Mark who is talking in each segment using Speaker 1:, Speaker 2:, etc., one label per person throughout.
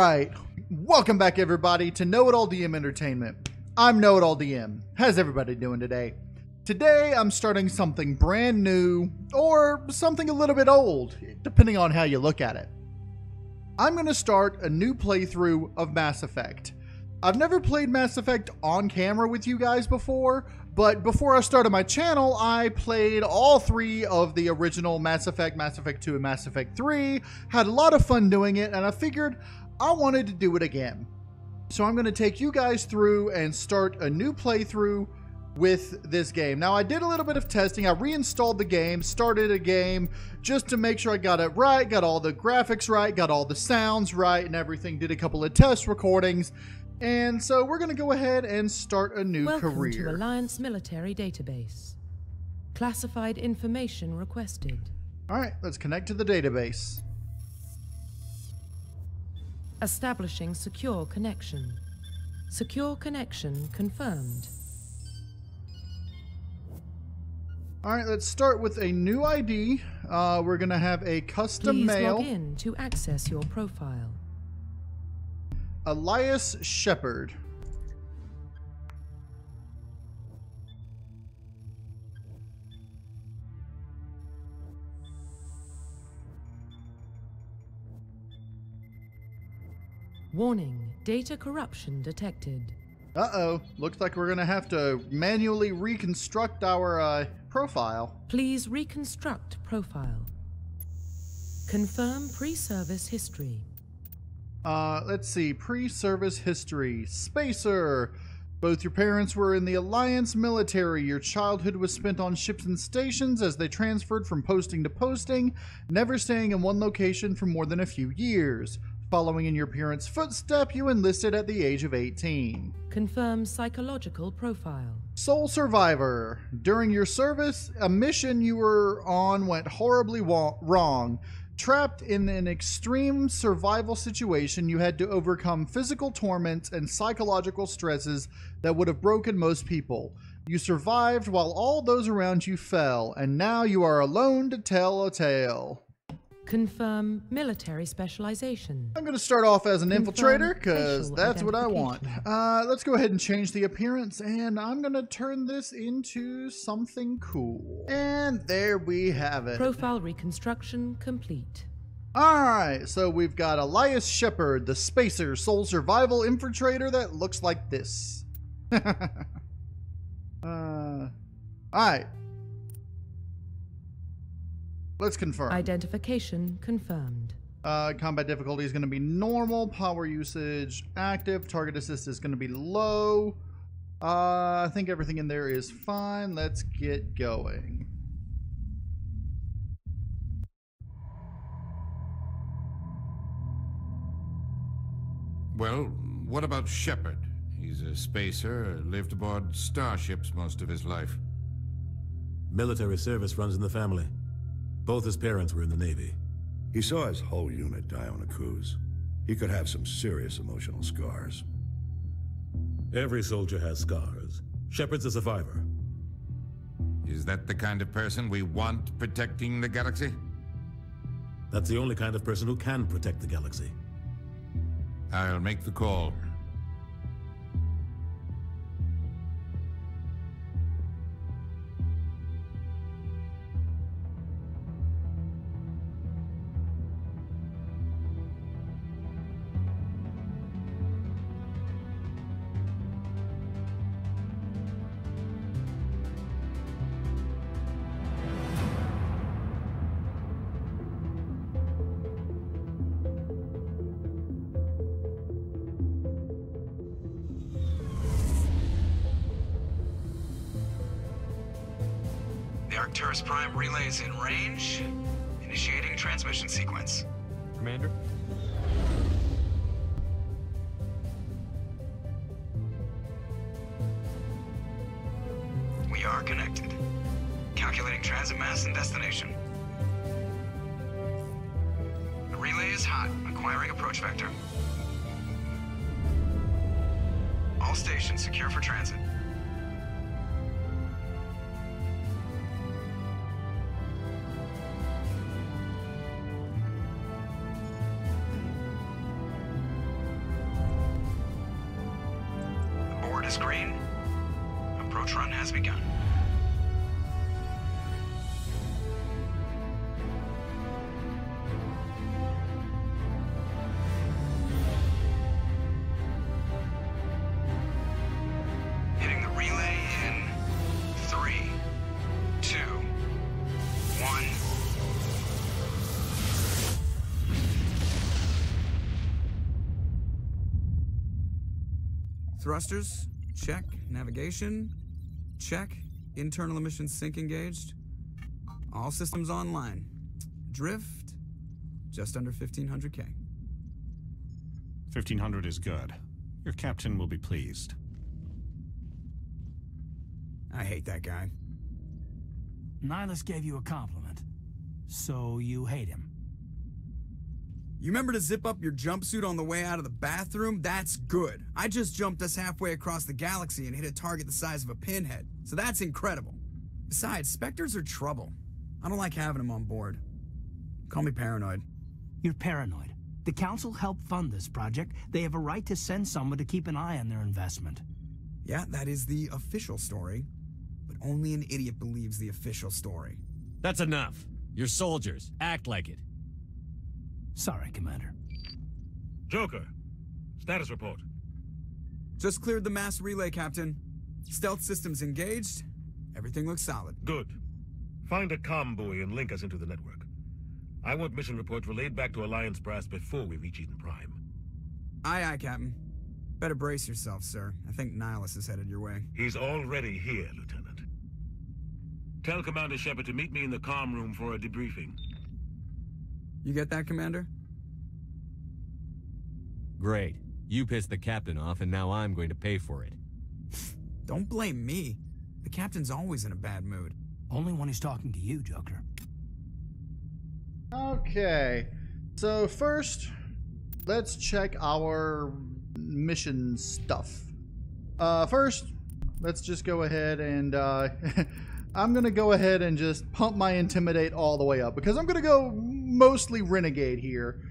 Speaker 1: Alright, welcome back everybody to KnowItAllDM Entertainment. I'm KnowItAllDM. How's everybody doing today? Today I'm starting something brand new, or something a little bit old, depending on how you look at it. I'm going to start a new playthrough of Mass Effect. I've never played Mass Effect on camera with you guys before, but before I started my channel, I played all three of the original Mass Effect 2, and Mass Effect 3, had a lot of fun doing it, and I figured I wanted to do it again. So I'm going to take you guys through and start a new playthrough with this game. Now, I did a little bit of testing. I reinstalled the game, started a game just to make sure I got it right, got all the graphics right, got all the sounds right and everything, did a couple of test recordings. And so we're going to go ahead and start a new career.
Speaker 2: Welcome to Alliance Military Database. Classified information requested.
Speaker 1: All right, let's connect to the database.
Speaker 2: Establishing secure connection. Secure connection confirmed.
Speaker 1: All right, let's start with a new ID. We're going to have a custom mail.
Speaker 2: Please log in to access your profile.
Speaker 1: Elias Shepard.
Speaker 2: Warning, data corruption detected.
Speaker 1: Uh-oh, looks like we're going to have to manually reconstruct our profile.
Speaker 2: Please reconstruct profile. Confirm pre-service history.
Speaker 1: Let's see, pre-service history. Spacer. Both your parents were in the Alliance military. Your childhood was spent on ships and stations as they transferred from posting to posting, never staying in one location for more than a few years. Following in your parents' footstep, you enlisted at the age of 18.
Speaker 2: Confirm psychological profile.
Speaker 1: Sole survivor. During your service, a mission you were on went horribly wrong. Trapped in an extreme survival situation, you had to overcome physical torments and psychological stresses that would have broken most people. You survived while all those around you fell, and now you are alone to tell a tale.
Speaker 2: Confirm military specialization.
Speaker 1: I'm going to start off as an infiltrator because
Speaker 2: facial
Speaker 1: that's what I want.
Speaker 2: identification.
Speaker 1: Let's go ahead and change the appearance, and I'm going to turn this into something cool. And there we have it.
Speaker 2: Profile reconstruction complete.
Speaker 1: Alright, so we've got Elias Shepard, the Spacer Soul Survival Infiltrator that looks like this. Alright. Let's confirm.
Speaker 2: Identification confirmed.
Speaker 1: Combat difficulty is going to be normal. Power usage active. Target assist is going to be low. I think everything in there is fine. Let's get going.
Speaker 3: Well, what about Shepard? He's a spacer, lived aboard starships most of his life.
Speaker 4: Military service runs in the family. Both his parents were in the Navy.
Speaker 5: He saw his whole unit die on a cruise. He could have some serious emotional scars.
Speaker 4: Every soldier has scars. Shepard's a survivor.
Speaker 3: Is that the kind of person we want protecting the galaxy?
Speaker 4: That's the only kind of person who can protect the galaxy.
Speaker 3: I'll make the call.
Speaker 6: The Arcturus Prime relay is in range. Initiating transmission sequence.
Speaker 7: Commander?
Speaker 6: We are connected. Calculating transit mass and destination. The relay is hot. Acquiring approach vector. All stations secure for transit. is green. Approach run has begun. Hitting the relay in 3, 2, 1.
Speaker 7: Thrusters, check. Navigation, check. Internal emission sync engaged. All systems online. Drift, just under 1500K.
Speaker 8: 1500 is good. Your captain will be pleased.
Speaker 7: I hate that guy.
Speaker 9: Nihilus gave you a compliment, so you hate him.
Speaker 7: You remember to zip up your jumpsuit on the way out of the bathroom? That's good. I just jumped us halfway across the galaxy and hit a target the size of a pinhead, so that's incredible. Besides, Spectres are trouble. I don't like having them on board. Call me paranoid.
Speaker 9: You're paranoid. The Council helped fund this project. They have a right to send someone to keep an eye on their investment.
Speaker 7: Yeah, that is the official story. But only an idiot believes the official story.
Speaker 10: That's enough. You're soldiers. Act like it.
Speaker 9: Sorry, Commander.
Speaker 11: Joker, status report.
Speaker 7: Just cleared the mass relay, Captain. Stealth systems engaged. Everything looks solid.
Speaker 11: Good. Find a comm buoy and link us into the network. I want mission reports relayed back to Alliance brass before we reach Eden Prime.
Speaker 7: Aye, aye, Captain. Better brace yourself, sir. I think Nihilus is headed your way.
Speaker 11: He's already here, Lieutenant. Tell Commander Shepard to meet me in the comm room for a debriefing.
Speaker 7: You get that, Commander?
Speaker 10: Great. You pissed the captain off, and now I'm going to pay for it.
Speaker 7: Don't blame me. The captain's always in a bad mood.
Speaker 9: Only when he's talking to you, Joker.
Speaker 1: Okay. So first, let's check our mission stuff. First, let's just go ahead and I'm gonna go ahead and just pump my Intimidate all the way up because I'm gonna go mostly Renegade here.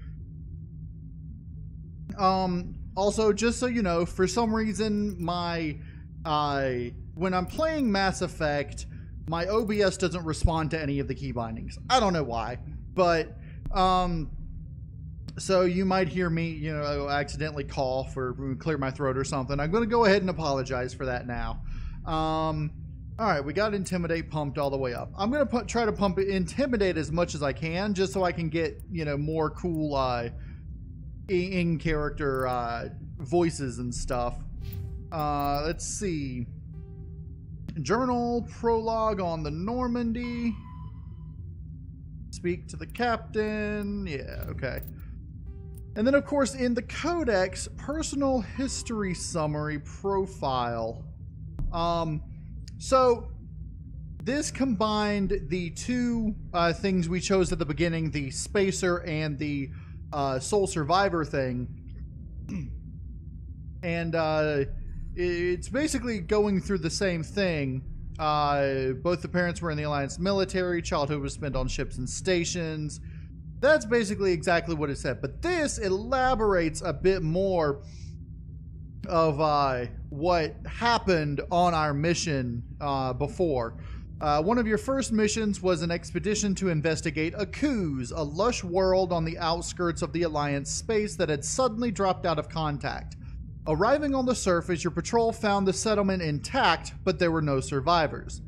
Speaker 1: Also, just so you know, for some reason my when I'm playing Mass Effect, my OBS doesn't respond to any of the key bindings. I don't know why, but so you might hear me, you know, accidentally cough or clear my throat or something. I'm going to go ahead and apologize for that now. All right, we got Intimidate pumped all the way up. I'm going to try to pump Intimidate as much as I can, just so I can get, you know, more cool in-character voices and stuff. Let's see. Journal prologue on the Normandy. Speak to the captain. Yeah, okay. And then, of course, in the Codex, personal history summary profile. So this combined the two things we chose at the beginning, the Spacer and the Sole Survivor thing. And it's basically going through the same thing. Both the parents were in the Alliance military. Childhood was spent on ships and stations. That's basically exactly what it said. But this elaborates a bit more of what happened on our mission before. One of your first missions was an expedition to investigate ASUS, a lush world on the outskirts of the Alliance space that had suddenly dropped out of contact. Arriving on the surface, your patrol found the settlement intact, but there were no survivors.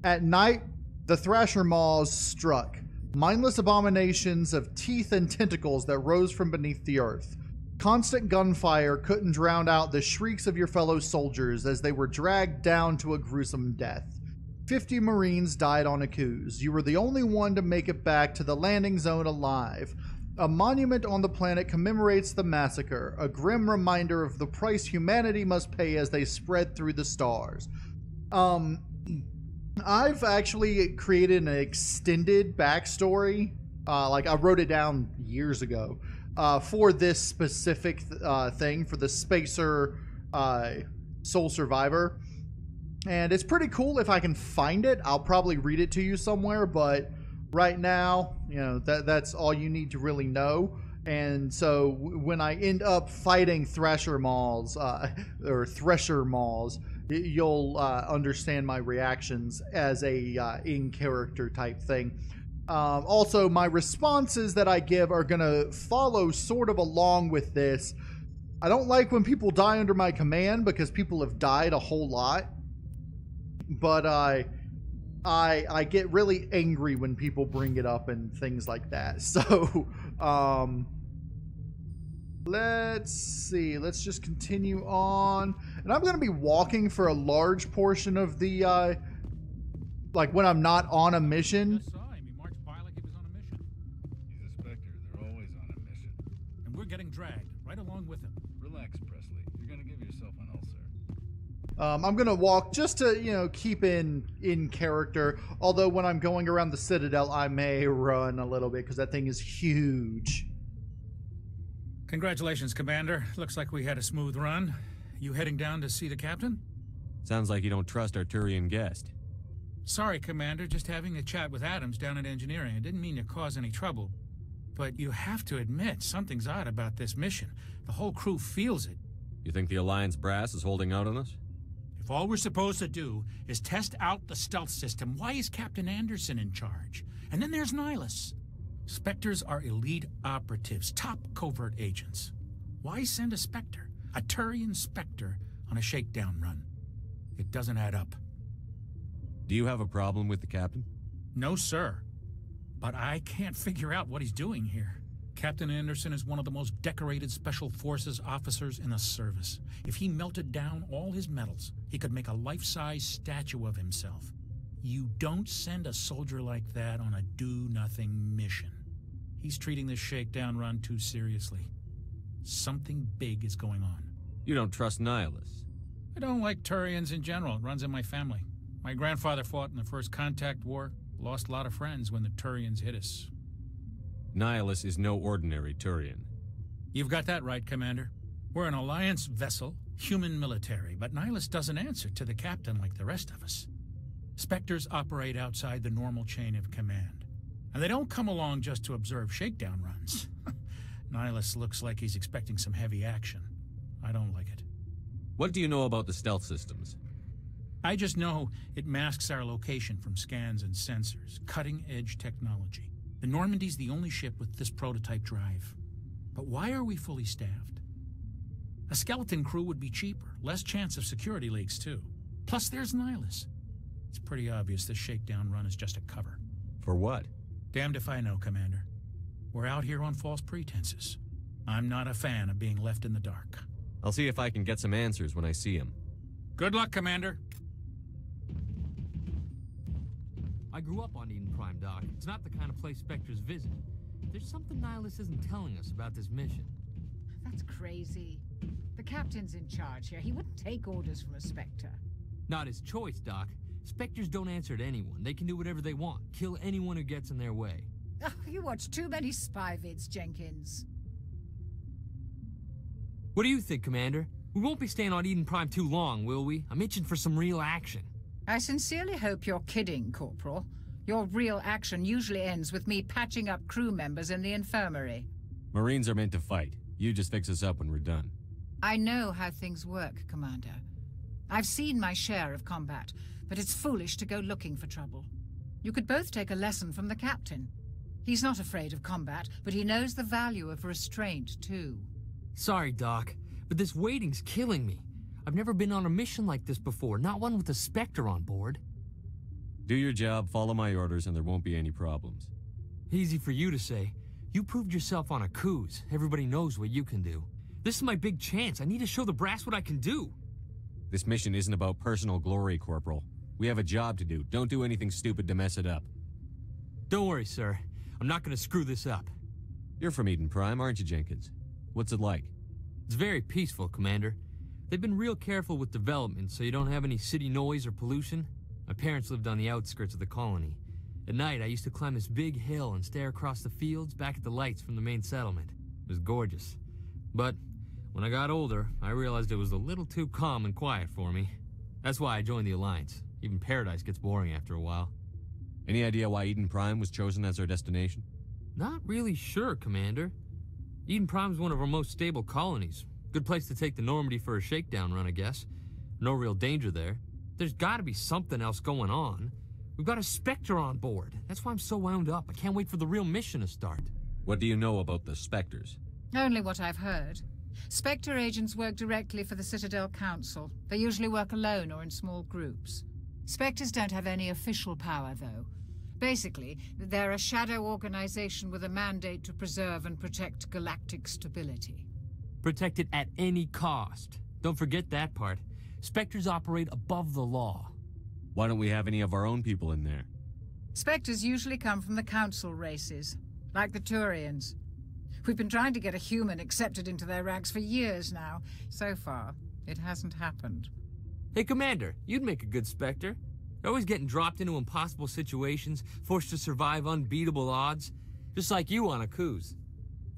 Speaker 1: At night, the Thrasher Maws struck, mindless abominations of teeth and tentacles that rose from beneath the earth. Constant gunfire couldn't drown out the shrieks of your fellow soldiers as they were dragged down to a gruesome death. 50 Marines died on ASUS. You were the only one to make it back to the landing zone alive. A monument on the planet commemorates the massacre, a grim reminder of the price humanity must pay as they spread through the stars. I've actually created an extended backstory, like I wrote it down years ago, for this specific thing, for the Spacer Sole Survivor. And it's pretty cool. If I can find it, I'll probably read it to you somewhere, but right now, you know, that's all you need to really know. And so when I end up fighting Thresher Maws, you'll understand my reactions as a in-character type thing. Also, my responses that I give are going to follow sort of along with this. I don't like when people die under my command because people have died a whole lot. But I get really angry when people bring it up and things like that. So, let's see. Let's just continue on. And I'm going to be walking for a large portion of the, like when I'm not on a mission.
Speaker 12: Just saw him. He marched by like he was on a mission.
Speaker 13: He's a Spectre. They're always on a mission.
Speaker 12: And we're getting dragged right along with him.
Speaker 13: Relax, Presley. You're going to give yourself an ulcer.
Speaker 1: I'm going to walk just to, you know, keep in character. Although when I'm going around the Citadel, I may run a little bit because that thing is huge.
Speaker 12: Congratulations, Commander. Looks like we had a smooth run. You heading down to see the captain?
Speaker 10: Sounds like you don't trust our Turian guest.
Speaker 12: Sorry, Commander. Just having a chat with Adams down at engineering. I didn't mean to cause any trouble. But you have to admit, something's odd about this mission. The whole crew feels it.
Speaker 10: You think the Alliance brass is holding out on us?
Speaker 12: If all we're supposed to do is test out the stealth system, why is Captain Anderson in charge? And then there's Nihilus. Spectres are elite operatives, top covert agents. Why send a Spectre, a Turian Spectre, on a shakedown run? It doesn't add up.
Speaker 10: Do you have a problem with the captain?
Speaker 12: No, sir. But I can't figure out what he's doing here. Captain Anderson is one of the most decorated Special Forces officers in the service. If he melted down all his medals, he could make a life-size statue of himself. You don't send a soldier like that on a do-nothing mission. He's treating this shakedown run too seriously. Something big is going on.
Speaker 10: You don't trust Nihilus?
Speaker 12: I don't like Turians in general. It runs in my family. My grandfather fought in the First Contact War, lost a lot of friends when the Turians hit us.
Speaker 10: Nihilus is no ordinary Turian.
Speaker 12: You've got that right, Commander. We're an Alliance vessel, human military, but Nihilus doesn't answer to the captain like the rest of us. Spectres operate outside the normal chain of command. And they don't come along just to observe shakedown runs. Nihilus looks like he's expecting some heavy action. I don't like it.
Speaker 10: What do you know about the stealth systems?
Speaker 12: I just know it masks our location from scans and sensors. Cutting-edge technology. The Normandy's the only ship with this prototype drive. But why are we fully staffed? A skeleton crew would be cheaper, less chance of security leaks too. Plus there's Nihilus. It's pretty obvious this shakedown run is just a cover.
Speaker 10: For what?
Speaker 12: Damned if I know, Commander. We're out here on false pretenses. I'm not a fan of being left in the dark.
Speaker 10: I'll see if I can get some answers when I see him.
Speaker 12: Good luck, Commander.
Speaker 14: I grew up on Eden Prime, Doc. It's not the kind of place Spectres visit. There's something Nihilus isn't telling us about this mission.
Speaker 15: That's crazy. The captain's in charge here. He wouldn't take orders from a Spectre.
Speaker 14: Not his choice, Doc. Spectres don't answer to anyone. They can do whatever they want. Kill anyone who gets in their way.
Speaker 15: Oh, you watch too many spy vids, Jenkins.
Speaker 14: What do you think, Commander? We won't be staying on Eden Prime too long, will we? I'm itching for some real action.
Speaker 15: I sincerely hope you're kidding, Corporal. Your real action usually ends with me patching up crew members in the infirmary.
Speaker 10: Marines are meant to fight. You just fix us up when we're done.
Speaker 15: I know how things work, Commander. I've seen my share of combat, but it's foolish to go looking for trouble. You could both take a lesson from the captain. He's not afraid of combat, but he knows the value of restraint, too.
Speaker 14: Sorry, Doc, but this waiting's killing me. I've never been on a mission like this before, not one with a Spectre on board.
Speaker 10: Do your job, follow my orders, and there won't be any problems.
Speaker 14: Easy for you to say. You proved yourself on a cruise. Everybody knows what you can do. This is my big chance. I need to show the brass what I can do.
Speaker 10: This mission isn't about personal glory, Corporal. We have a job to do. Don't do anything stupid to mess it up.
Speaker 14: Don't worry, sir. I'm not going to screw this up.
Speaker 10: You're from Eden Prime, aren't you, Jenkins? What's it like?
Speaker 14: It's very peaceful, Commander. They've been real careful with development, so you don't have any city noise or pollution. My parents lived on the outskirts of the colony. At night, I used to climb this big hill and stare across the fields back at the lights from the main settlement. It was gorgeous. But when I got older, I realized it was a little too calm and quiet for me. That's why I joined the Alliance. Even Paradise gets boring after a while.
Speaker 10: Any idea why Eden Prime was chosen as our destination?
Speaker 14: Not really sure, Commander. Eden Prime's one of our most stable colonies. Good place to take the Normandy for a shakedown run, I guess. No real danger there. There's gotta be something else going on. We've got a Spectre on board. That's why I'm so wound up. I can't wait for the real mission to start.
Speaker 10: What do you know about the Spectres?
Speaker 15: Only what I've heard. Spectre agents work directly for the Citadel Council. They usually work alone or in small groups. Spectres don't have any official power, though. Basically, they're a shadow organization with a mandate to preserve and protect galactic stability.
Speaker 14: Protect it at any cost. Don't forget that part. Spectres operate above the law.
Speaker 10: Why don't we have any of our own people in there?
Speaker 15: Spectres usually come from the Council races, like the Turians. We've been trying to get a human accepted into their ranks for years now. So far, it hasn't happened.
Speaker 14: Hey, Commander, you'd make a good Spectre. You're always getting dropped into impossible situations, forced to survive unbeatable odds. Just like you on Akuz.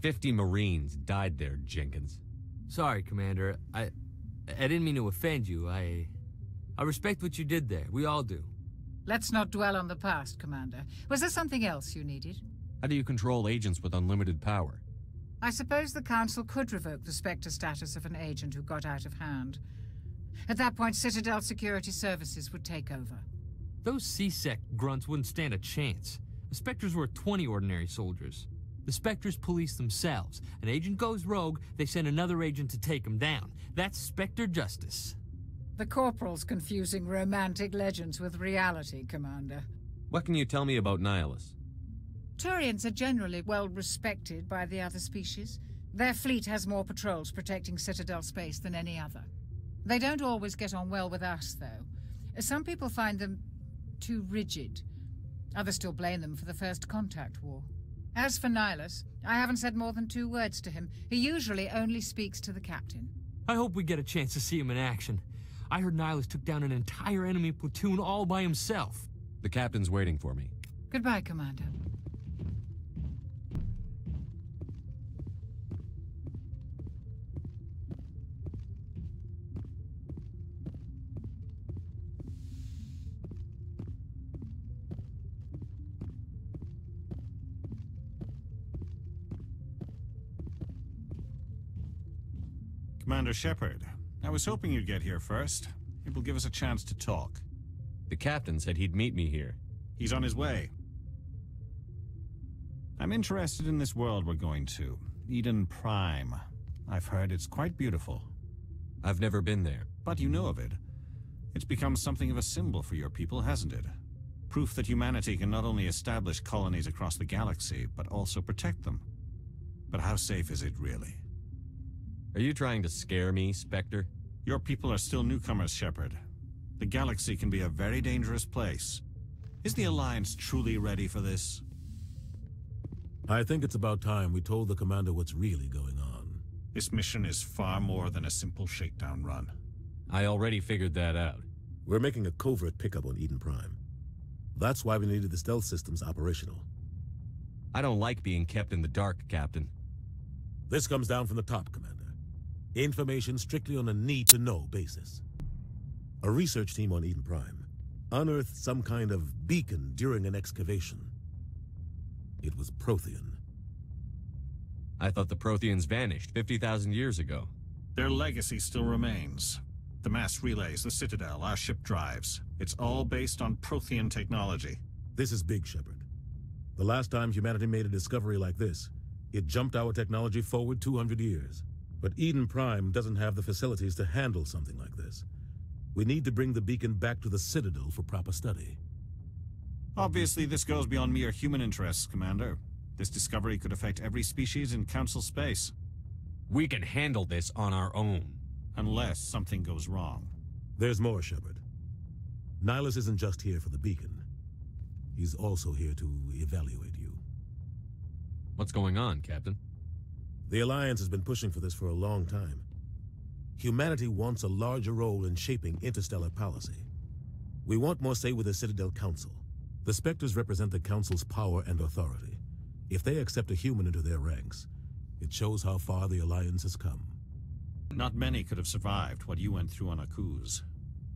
Speaker 10: 50 Marines died there, Jenkins.
Speaker 14: Sorry, Commander. I didn't mean to offend you. I respect what you did there. We all do.
Speaker 15: Let's not dwell on the past, Commander. Was there something else you needed?
Speaker 10: How do you control agents with unlimited power?
Speaker 15: I suppose the Council could revoke the Spectre status of an agent who got out of hand. At that point, Citadel Security Services would take over.
Speaker 14: Those C-Sec grunts wouldn't stand a chance. The Spectres were 20 ordinary soldiers. The Spectres police themselves. An agent goes rogue, they send another agent to take him down. That's Spectre justice.
Speaker 15: The Corporal's confusing romantic legends with reality, Commander.
Speaker 10: What can you tell me about Nihilus?
Speaker 15: Turians are generally well respected by the other species. Their fleet has more patrols protecting Citadel space than any other. They don't always get on well with us, though. Some people find them too rigid. Others still blame them for the First Contact War. As for Nihilus, I haven't said more than 2 words to him. He usually only speaks to the captain.
Speaker 14: I hope we get a chance to see him in action. I heard Nihilus took down an entire enemy platoon all by himself.
Speaker 10: The captain's waiting for me.
Speaker 15: Goodbye, Commander.
Speaker 8: Commander Shepard, I was hoping you'd get here first. It will give us a chance to talk.
Speaker 10: The captain said he'd meet me here.
Speaker 8: He's on his way. I'm interested in this world we're going to, Eden Prime. I've heard it's quite beautiful.
Speaker 10: I've never been there.
Speaker 8: But you know of it. It's become something of a symbol for your people, hasn't it? Proof that humanity can not only establish colonies across the galaxy, but also protect them. But how safe is it really?
Speaker 10: Are you trying to scare me, Spectre?
Speaker 8: Your people are still newcomers, Shepard. The galaxy can be a very dangerous place. Is the Alliance truly ready for this?
Speaker 4: I think it's about time we told the commander what's really going on.
Speaker 8: This mission is far more than a simple shakedown run.
Speaker 10: I already figured that out.
Speaker 4: We're making a covert pickup on Eden Prime. That's why we needed the stealth systems operational.
Speaker 10: I don't like being kept in the dark, Captain.
Speaker 4: This comes down from the top, Commander. Information strictly on a need-to-know basis. A research team on Eden Prime unearthed some kind of beacon during an excavation. It was Prothean.
Speaker 10: I thought the Protheans vanished 50,000 years ago.
Speaker 8: Their legacy still remains. The mass relays, the Citadel, our ship drives. It's all based on Prothean technology.
Speaker 4: This is big, Shepard. The last time humanity made a discovery like this, it jumped our technology forward 200 years. But Eden Prime doesn't have the facilities to handle something like this. We need to bring the beacon back to the Citadel for proper study.
Speaker 8: Obviously, this goes beyond mere human interests, Commander. This discovery could affect every species in Council space.
Speaker 10: We can handle this on our own.
Speaker 8: Unless something goes wrong.
Speaker 4: There's more, Shepard. Nihilus isn't just here for the beacon. He's also here to evaluate you.
Speaker 10: What's going on, Captain?
Speaker 4: The Alliance has been pushing for this for a long time. Humanity wants a larger role in shaping interstellar policy. We want more say with the Citadel Council. The Spectres represent the Council's power and authority. If they accept a human into their ranks, it shows how far the Alliance has come.
Speaker 8: Not many could have survived what you went through on Akuz.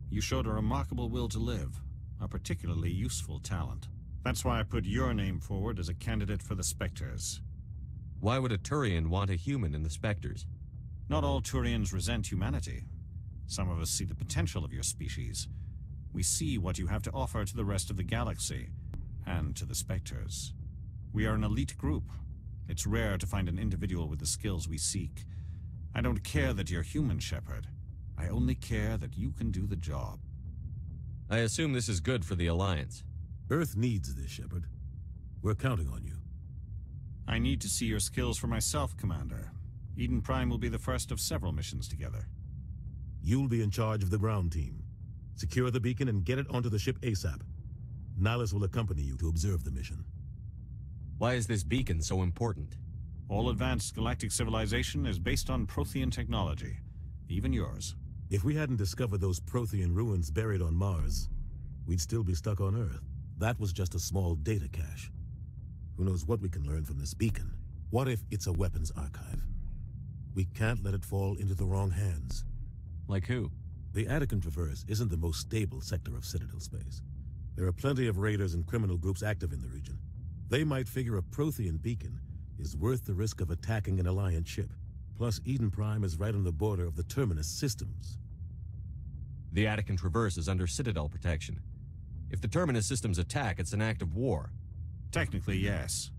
Speaker 8: You showed a remarkable will to live, a particularly useful talent. That's why I put your name forward as a candidate for the Spectres.
Speaker 10: Why would a Turian want a human in the Spectres?
Speaker 8: Not all Turians resent humanity. Some of us see the potential of your species. We see what you have to offer to the rest of the galaxy, and to the Spectres. We are an elite group. It's rare to find an individual with the skills we seek. I don't care that you're human, Shepard. I only care that you can do the job.
Speaker 10: I assume this is good for the Alliance.
Speaker 4: Earth needs this, Shepard. We're counting on you.
Speaker 8: I need to see your skills for myself, Commander. Eden Prime will be the first of several missions together.
Speaker 4: You'll be in charge of the ground team. Secure the beacon and get it onto the ship ASAP. Nihilus will accompany you to observe the mission.
Speaker 10: Why is this beacon so important?
Speaker 8: All advanced galactic civilization is based on Prothean technology. Even yours.
Speaker 4: If we hadn't discovered those Prothean ruins buried on Mars, we'd still be stuck on Earth. That was just a small data cache. Who knows what we can learn from this beacon? What if it's a weapons archive? We can't let it fall into the wrong hands.
Speaker 10: Like who?
Speaker 4: The Attican Traverse isn't the most stable sector of Citadel space. There are plenty of raiders and criminal groups active in the region. They might figure a Prothean beacon is worth the risk of attacking an Alliance ship. Plus, Eden Prime is right on the border of the Terminus systems.
Speaker 10: The Attican Traverse is under Citadel protection. If the Terminus systems attack, it's an act of war.
Speaker 8: Technically, yes.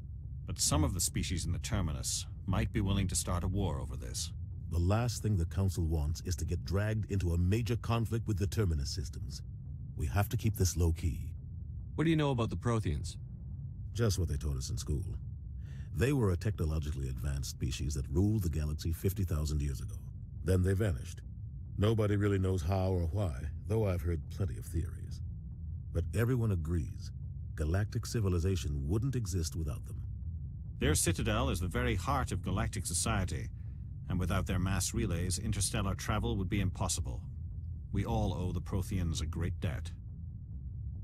Speaker 8: But some of the species in the Terminus might be willing to start a war over this.
Speaker 4: The last thing the Council wants is to get dragged into a major conflict with the Terminus systems. We have to keep this low-key.
Speaker 10: What do you know about the Protheans?
Speaker 4: Just what they taught us in school. They were a technologically advanced species that ruled the galaxy 50,000 years ago. Then they vanished. Nobody really knows how or why, though I've heard plenty of theories. But everyone agrees, galactic civilization wouldn't exist without them.
Speaker 8: Their citadel is the very heart of galactic society, and without their mass relays, interstellar travel would be impossible. We all owe the Protheans a great debt.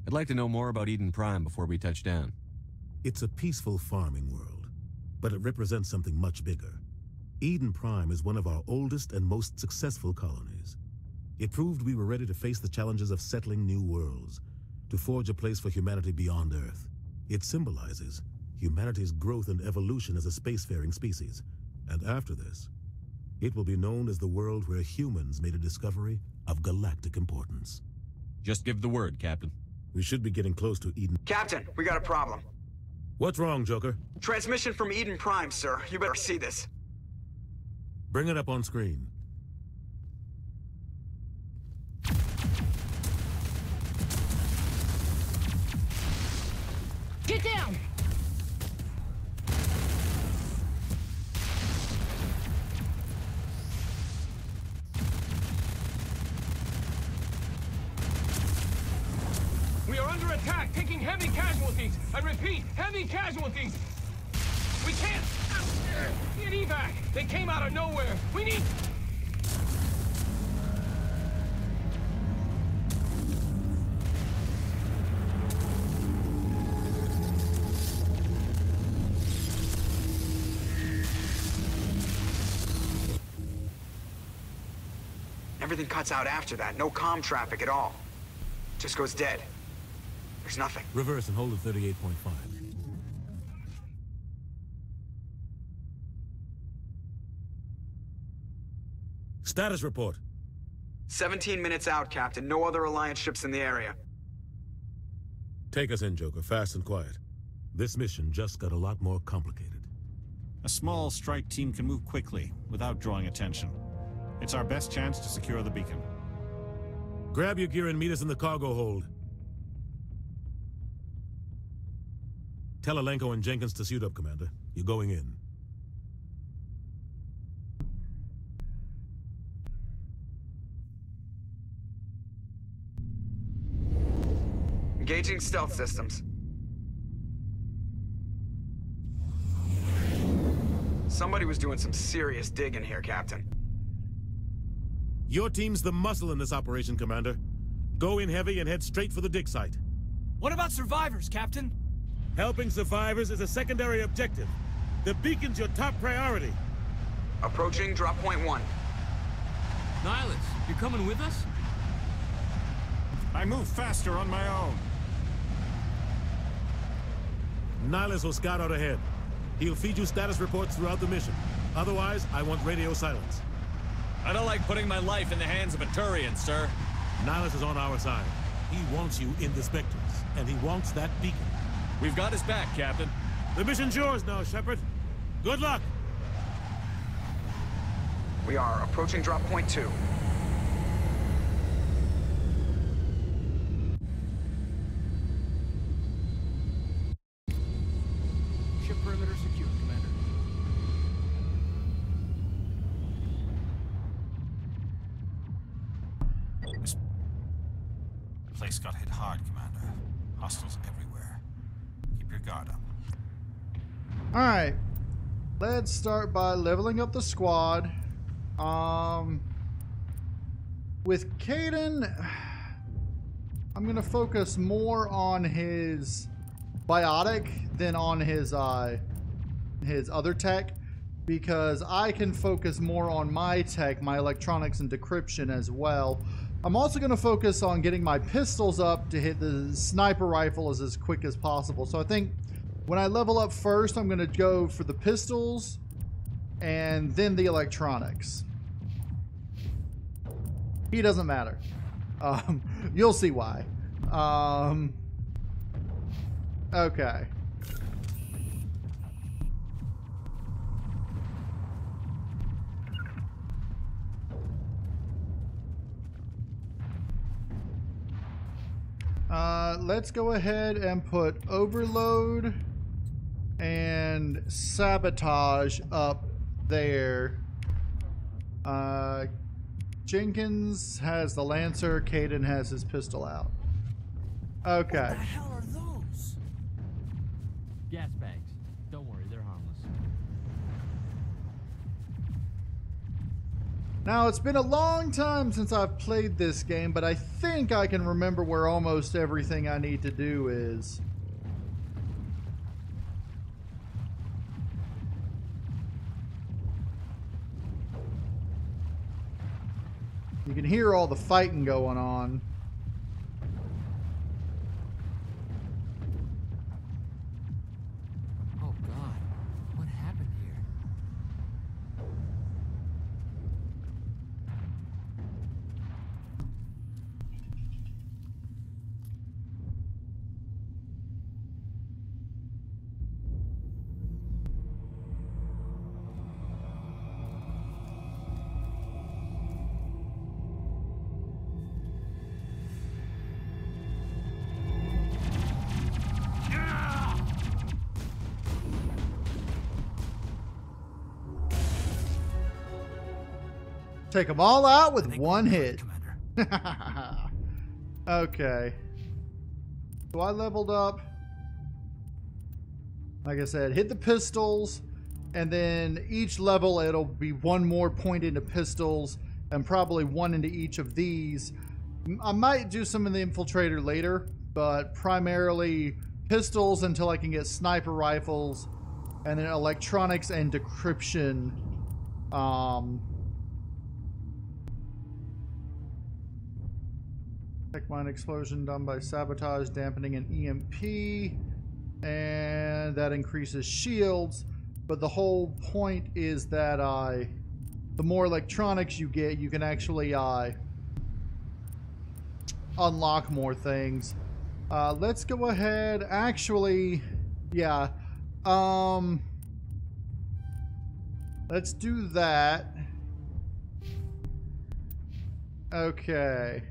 Speaker 10: I'd like to know more about Eden Prime before we touch down.
Speaker 4: It's a peaceful farming world, but it represents something much bigger. Eden Prime is one of our oldest and most successful colonies. It proved we were ready to face the challenges of settling new worlds, to forge a place for humanity beyond Earth. It symbolizes humanity's growth and evolution as a spacefaring species. And after this, it will be known as the world where humans made a discovery of galactic importance.
Speaker 10: Just give the word, Captain.
Speaker 4: We should be getting close to Eden.
Speaker 7: Captain, we got a problem.
Speaker 4: What's wrong, Joker?
Speaker 7: Transmission from Eden Prime, sir. You better see this.
Speaker 4: Bring it up on screen.
Speaker 16: Get down!
Speaker 17: We are under attack, taking heavy casualties. I repeat, heavy casualties. We can't get evac. They came out of nowhere. We need...
Speaker 7: Everything cuts out after that. No comm traffic at all. Just goes dead. There's nothing.
Speaker 4: Reverse and hold at 38.5. Status report.
Speaker 7: 17 minutes out, Captain. No other Alliance ships in the area.
Speaker 4: Take us in, Joker, fast and quiet. This mission just got a lot more complicated.
Speaker 8: A small strike team can move quickly, without drawing attention. It's our best chance to secure the beacon.
Speaker 4: Grab your gear and meet us in the cargo hold. Tell Alenko and Jenkins to suit up, Commander. You're going in.
Speaker 7: Engaging stealth systems. Somebody was doing some serious digging here, Captain.
Speaker 4: Your team's the muscle in this operation, Commander. Go in heavy and head straight for the dig site.
Speaker 16: What about survivors, Captain?
Speaker 4: Helping survivors is a secondary objective. The beacon's your top priority.
Speaker 7: Approaching drop point 1.
Speaker 14: Nihilus, you're coming with us?
Speaker 8: I move faster on my own.
Speaker 4: Nihilus will scout out ahead. He'll feed you status reports throughout the mission. Otherwise, I want radio silence.
Speaker 16: I don't like putting my life in the hands of a Turian, sir.
Speaker 4: Nihilus is on our side. He wants you in the Spectres, and he wants that beacon.
Speaker 16: We've got his back, Captain.
Speaker 4: The mission's yours now, Shepard. Good luck!
Speaker 6: We are approaching drop point 2.
Speaker 16: Ship perimeter secure, Commander.
Speaker 8: This place got hit hard, Commander. Hostiles everywhere. Keep your guard up.
Speaker 1: Alright. Let's start by leveling up the squad. With Kaidan, I'm gonna focus more on his biotic than on his other tech, because I can focus more on my tech, my electronics and decryption as well. I'm also gonna focus on getting my pistols up to hit the sniper rifle as quick as possible. So I think when I level up first, I'm gonna go for the pistols and then the electronics. He doesn't matter. You'll see why. Okay. Let's go ahead and put overload and sabotage up there. Jenkins has the Lancer, Kaidan has his pistol out. Okay.
Speaker 16: What the hell are those?
Speaker 14: Gas bags. Don't worry, they're harmless.
Speaker 1: Now, it's been a long time since I've played this game, but I think I can remember where almost everything I need to do is. You can hear all the fighting going on.
Speaker 14: Oh God, what happened here?
Speaker 1: Take them all out with one hit. Okay. So I leveled up. Like I said, hit the pistols, and then each level it'll be one more point into pistols and probably one into each of these. I might do some of the infiltrator later, but primarily pistols until I can get sniper rifles, and then electronics and decryption. Tech mine explosion done by sabotage, dampening, and EMP. And that increases shields. But the whole point is that the more electronics you get, you can actually unlock more things. Let's go ahead. Actually, yeah. Let's do that. Okay.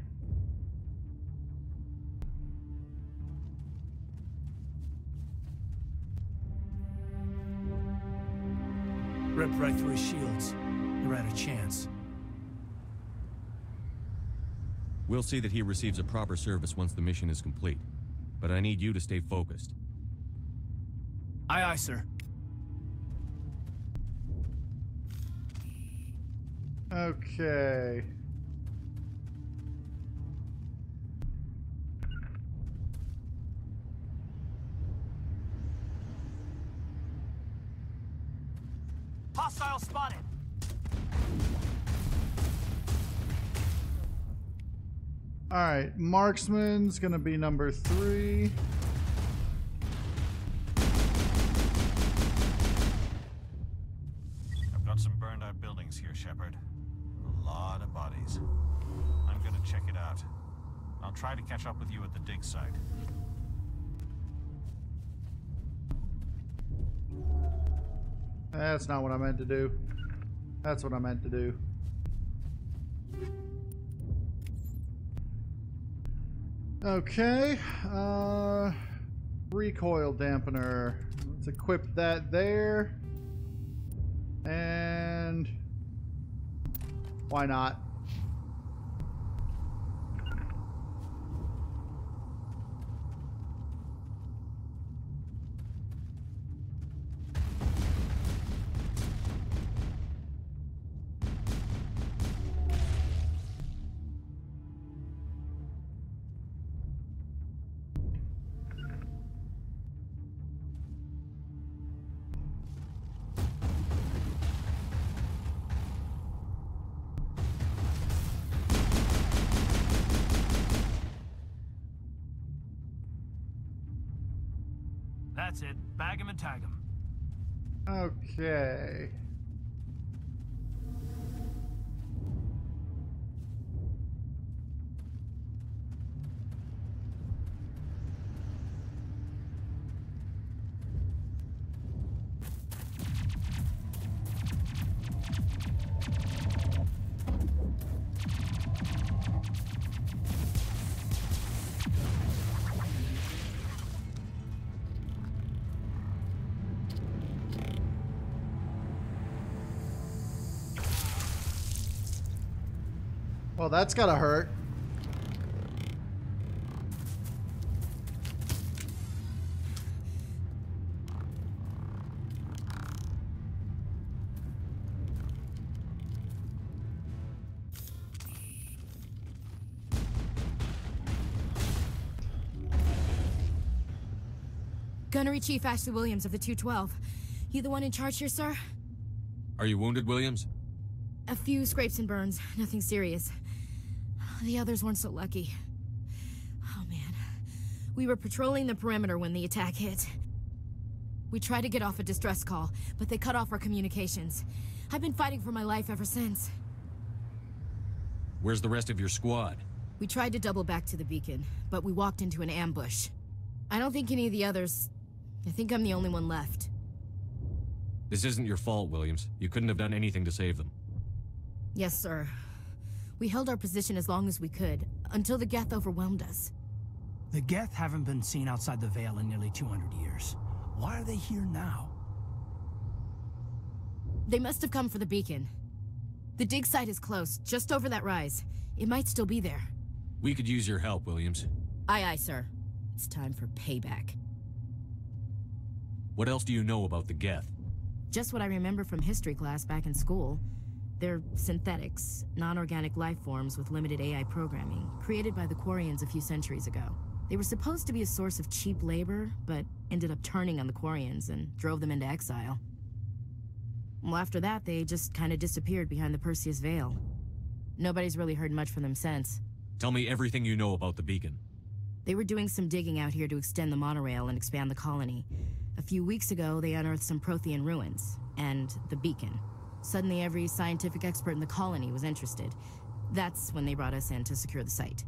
Speaker 9: Ripped right through his shields. You're out of chance.
Speaker 10: We'll see that he receives a proper service once the mission is complete. But I need you to stay focused.
Speaker 9: Aye, aye, sir.
Speaker 1: Okay.
Speaker 16: Hostile spotted.
Speaker 1: All right, marksman's gonna be number 3.
Speaker 8: facilities. I'm gonna check it out. I'll try to catch up with you at the dig site.
Speaker 1: That's not what I meant to do. That's what I meant to do. Okay, recoil dampener. Let's equip that there. And why not?
Speaker 9: That's it. Bag him and tag him.
Speaker 1: Okay. Well, that's gotta hurt.
Speaker 18: Gunnery Chief Ashley Williams of the 212. You the one in charge here, sir?
Speaker 10: Are you wounded, Williams?
Speaker 18: A few scrapes and burns. Nothing serious. The others weren't so lucky. Oh, man. We were patrolling the perimeter when the attack hit. We tried to get off a distress call, but they cut off our communications. I've been fighting for my life ever since.
Speaker 10: Where's the rest of your squad?
Speaker 18: We tried to double back to the beacon, but we walked into an ambush. I don't think any of the others... I think I'm the only one left.
Speaker 10: This isn't your fault, Williams. You couldn't have done anything to save them.
Speaker 18: Yes, sir. We held our position as long as we could, until the Geth overwhelmed us.
Speaker 9: The Geth haven't been seen outside the Veil in nearly 200 years. Why are they here now?
Speaker 18: They must have come for the beacon. The dig site is close, just over that rise. It might still be there.
Speaker 10: We could use your help, Williams.
Speaker 18: Aye, aye, sir. It's time for payback.
Speaker 10: What else do you know about the Geth?
Speaker 18: Just what I remember from history class back in school. They're synthetics, non-organic life forms with limited AI programming, created by the Quarians a few centuries ago. They were supposed to be a source of cheap labor, but ended up turning on the Quarians and drove them into exile. Well, after that, they just kind of disappeared behind the Perseus Veil. Nobody's really heard much from them since.
Speaker 10: Tell me everything you know about the beacon.
Speaker 18: They were doing some digging out here to extend the monorail and expand the colony. A few weeks ago, they unearthed some Prothean ruins, and the beacon. Suddenly, every scientific expert in the colony was interested. That's when they brought us in to secure the site.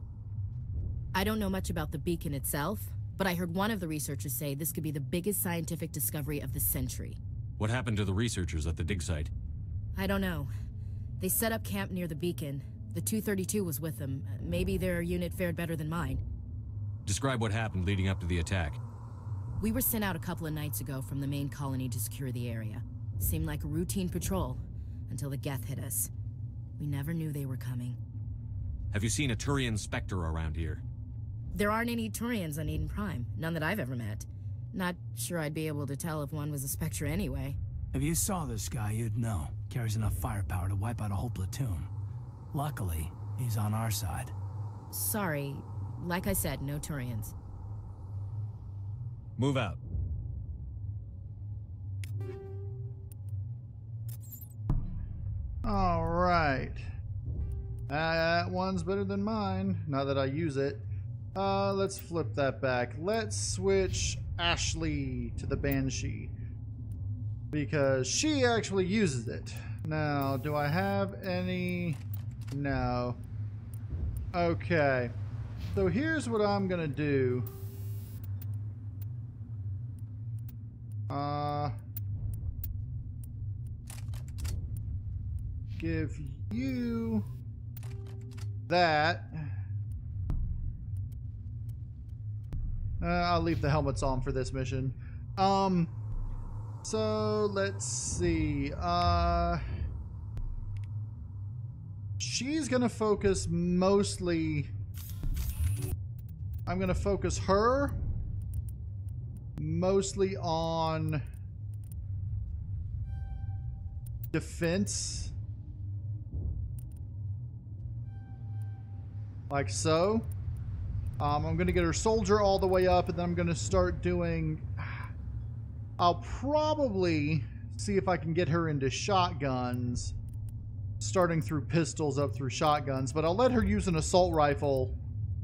Speaker 18: I don't know much about the beacon itself, but I heard one of the researchers say this could be the biggest scientific discovery of the century.
Speaker 10: What happened to the researchers at the dig site?
Speaker 18: I don't know. They set up camp near the beacon. The 232 was with them. Maybe their unit fared better than mine.
Speaker 10: Describe what happened leading up to the attack.
Speaker 18: We were sent out a couple of nights ago from the main colony to secure the area. Seemed like a routine patrol, until the Geth hit us. We never knew they were coming.
Speaker 10: Have you seen a Turian Spectre around here?
Speaker 18: There aren't any Turians on Eden Prime. None that I've ever met. Not sure I'd be able to tell if one was a Spectre anyway.
Speaker 9: If you saw this guy, you'd know. Carries enough firepower to wipe out a whole platoon. Luckily, he's on our side.
Speaker 18: Sorry. Like I said, no Turians.
Speaker 10: Move out.
Speaker 1: All right. That one's better than mine, now that I use it. Let's flip that back. Let's switch Ashley to the Banshee, because she actually uses it. Now, do I have any No. Okay. So here's what I'm gonna do. Give you that. I'll leave the helmets on for this mission. So let's see. She's gonna focus mostly. I'm gonna focus her mostly on defense. Like so. I'm going to get her soldier all the way up, and then I'm going to start doing... I'll probably see if I can get her into shotguns, starting through pistols up through shotguns, but I'll let her use an assault rifle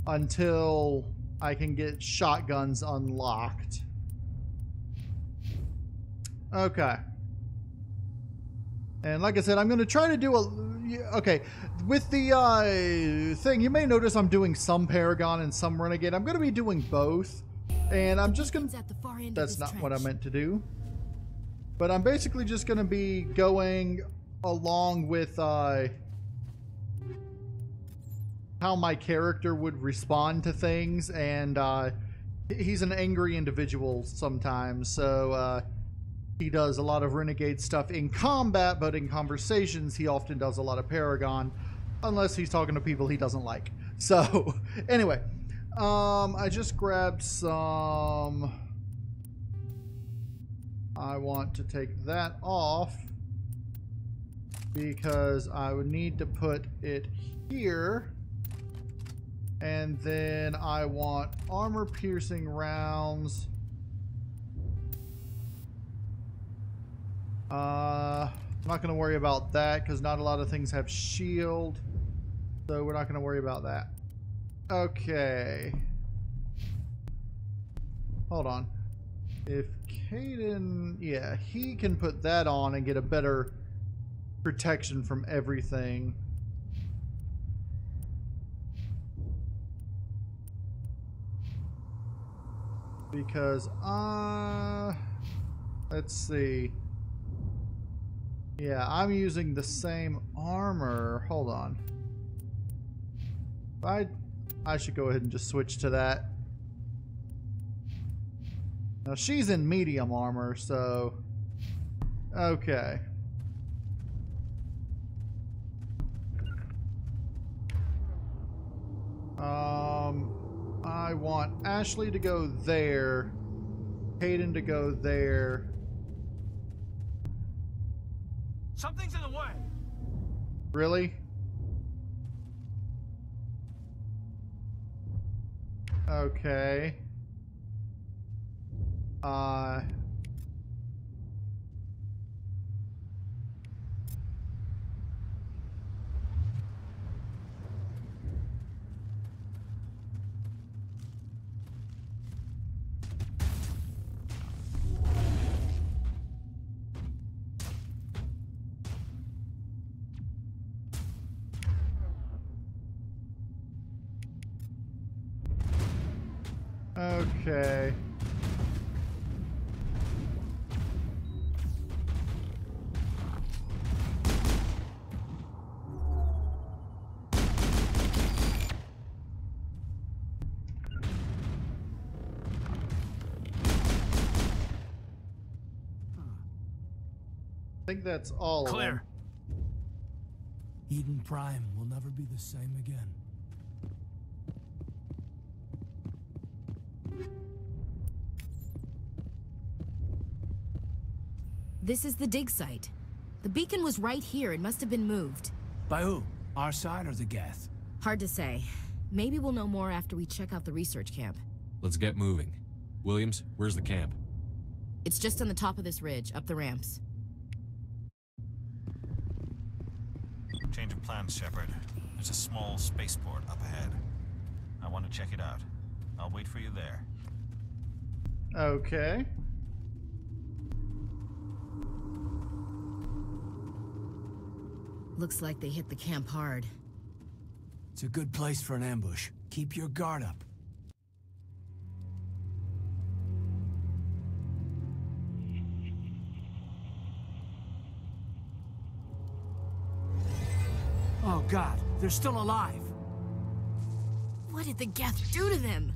Speaker 1: until I can get shotguns unlocked. Okay. And like I said, I'm going to try to do a... Okay, with the thing, you may notice I'm doing some Paragon and some Renegade. I'm going to be doing both. And I'm just going to... That's not what I meant to do. But I'm basically just going to be going along with how my character would respond to things. And he's an angry individual sometimes, so... he does a lot of Renegade stuff in combat, but in conversations, he often does a lot of Paragon, unless he's talking to people he doesn't like. So, anyway, I just grabbed some... I want to take that off because I would need to put it here. And then I want armor-piercing rounds. I'm not going to worry about that because not a lot of things have shield. So we're not going to worry about that. Okay. Hold on. If Caden... Yeah, he can put that on and get a better protection from everything. Because, let's see. Yeah, I'm using the same armor. Hold on. I should go ahead and just switch to that. Now she's in medium armor, so... Okay. I want Ashley to go there. Hayden to go there.
Speaker 17: Something's in the way.
Speaker 1: Really? Okay. Okay. I think that's all of them.
Speaker 9: Eden Prime will never be the same again.
Speaker 18: This is the dig site. The beacon was right here. It must have been moved.
Speaker 9: By who? Our side or the Geth?
Speaker 18: Hard to say. Maybe we'll know more after we check out the research camp.
Speaker 10: Let's get moving. Williams, where's the camp?
Speaker 18: It's just on the top of this ridge, up the ramps.
Speaker 8: Change of plans, Shepard. There's a small spaceport up ahead. I want to check it out. I'll wait for you there.
Speaker 1: Okay.
Speaker 18: Looks like they hit the camp hard.
Speaker 9: It's a good place for an ambush. Keep your guard up. Oh God, they're still alive.
Speaker 18: What did the Geth do to them?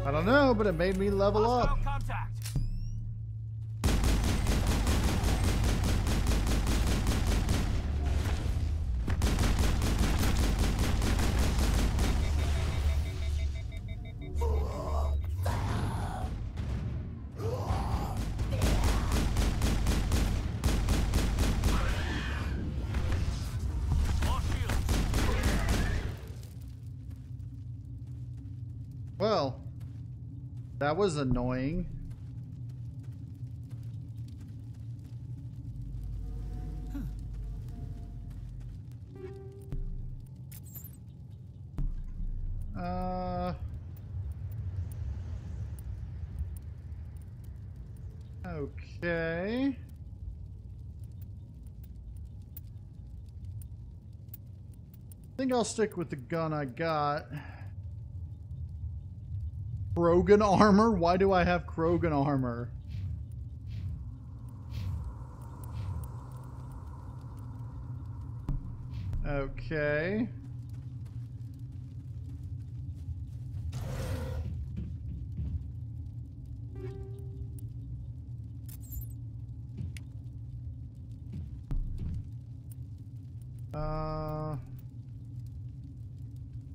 Speaker 1: I don't know, but it made me level up.
Speaker 9: Contact.
Speaker 1: Well, that was annoying. Okay. I think I'll stick with the gun I got. Krogan armor? Why do I have Krogan armor? Okay.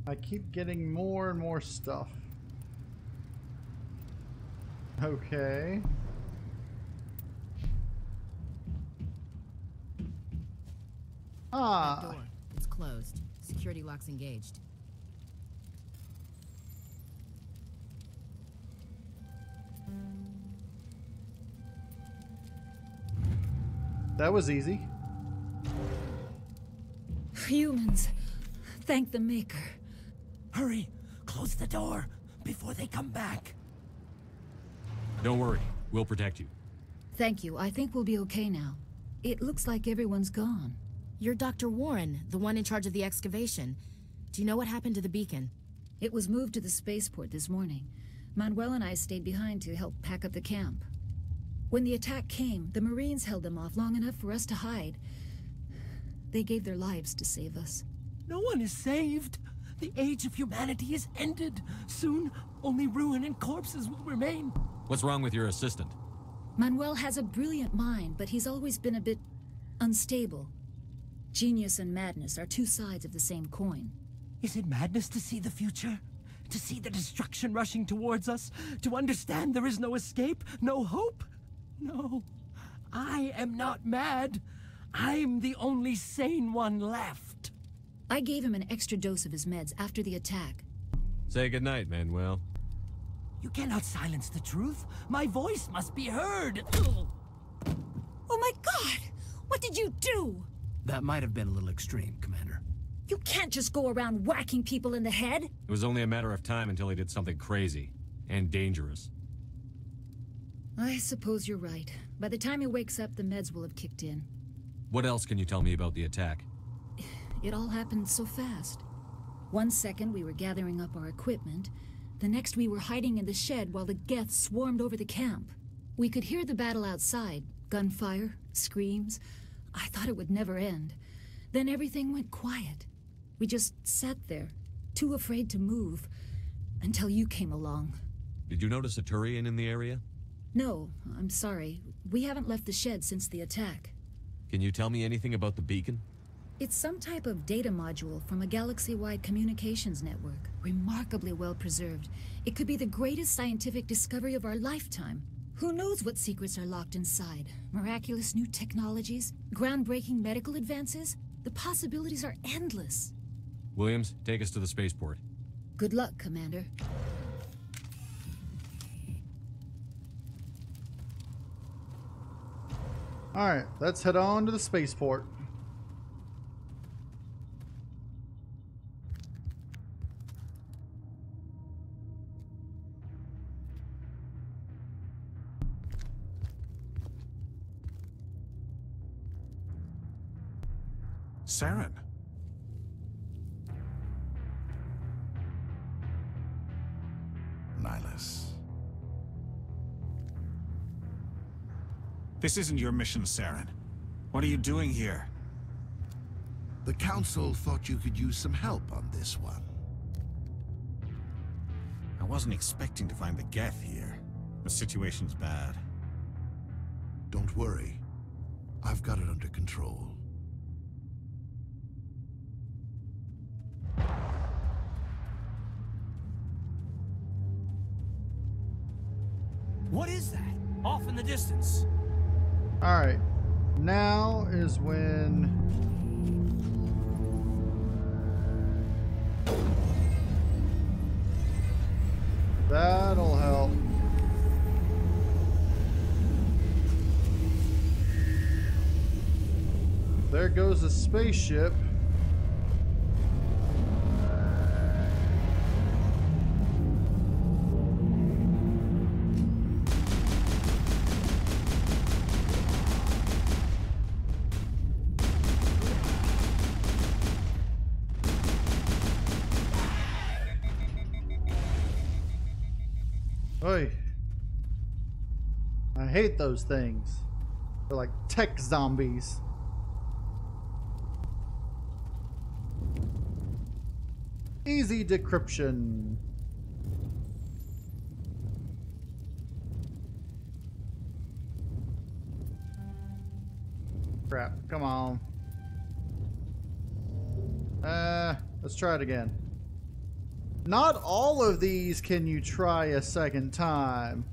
Speaker 1: I keep getting more and more stuff. Okay.
Speaker 18: That door. It's closed. Security lock's engaged.
Speaker 1: That was easy.
Speaker 19: Humans. Thank the Maker.
Speaker 9: Hurry! Close the door before they come back.
Speaker 10: Don't worry. We'll protect you.
Speaker 19: Thank you. I think we'll be okay now. It looks like everyone's gone.
Speaker 18: You're Dr. Warren, the one in charge of the excavation. Do you know what happened to the beacon?
Speaker 19: It was moved to the spaceport this morning. Manuel and I stayed behind to help pack up the camp. When the attack came, the Marines held them off long enough for us to hide. They gave their lives to save us.
Speaker 9: No one is saved. The age of humanity is ended. Soon, only ruin and corpses will remain.
Speaker 10: What's wrong with your assistant?
Speaker 19: Manuel has a brilliant mind, but he's always been a bit unstable. Genius and madness are two sides of the same coin.
Speaker 9: Is it madness to see the future? To see the destruction rushing towards us? To understand there is no escape? No hope? No. I am not mad. I'm the only sane one left.
Speaker 19: I gave him an extra dose of his meds after the attack.
Speaker 10: Say goodnight, Manuel.
Speaker 9: You cannot silence the truth. My voice must be heard.
Speaker 19: Oh my God! What did you do?
Speaker 9: That might have been a little extreme, Commander.
Speaker 19: You can't just go around whacking people in the head.
Speaker 10: It was only a matter of time until he did something crazy and dangerous.
Speaker 19: I suppose you're right. By the time he wakes up, the meds will have kicked in.
Speaker 10: What else can you tell me about the attack?
Speaker 19: It all happened so fast. 1 second we were gathering up our equipment. The next we were hiding in the shed while the Geth swarmed over the camp. We could hear the battle outside. Gunfire, screams. I thought it would never end. Then everything went quiet. We just sat there, too afraid to move, until you came along.
Speaker 10: Did you notice a Turian in the area?
Speaker 19: No, I'm sorry. We haven't left the shed since the attack.
Speaker 10: Can you tell me anything about the beacon?
Speaker 19: It's some type of data module from a galaxy-wide communications network. Remarkably well preserved. It could be the greatest scientific discovery of our lifetime. Who knows what secrets are locked inside? Miraculous new technologies? Groundbreaking medical advances? The possibilities are endless.
Speaker 10: Williams, take us to the spaceport.
Speaker 19: Good luck, Commander.
Speaker 1: Alright, let's head on to the spaceport.
Speaker 8: Saren. This isn't your mission, Saren. What are you doing here?
Speaker 5: The Council thought you could use some help on this one.
Speaker 8: I wasn't expecting to find the Geth here. The situation's bad.
Speaker 5: Don't worry. I've got it under control.
Speaker 9: What is that? Off in the distance.
Speaker 1: Alright. Now is when... That'll help. There goes a spaceship. Oy. I hate those things. They're like tech zombies. Easy decryption. Crap, come on. Let's try it again. Not all of these can you try a second time.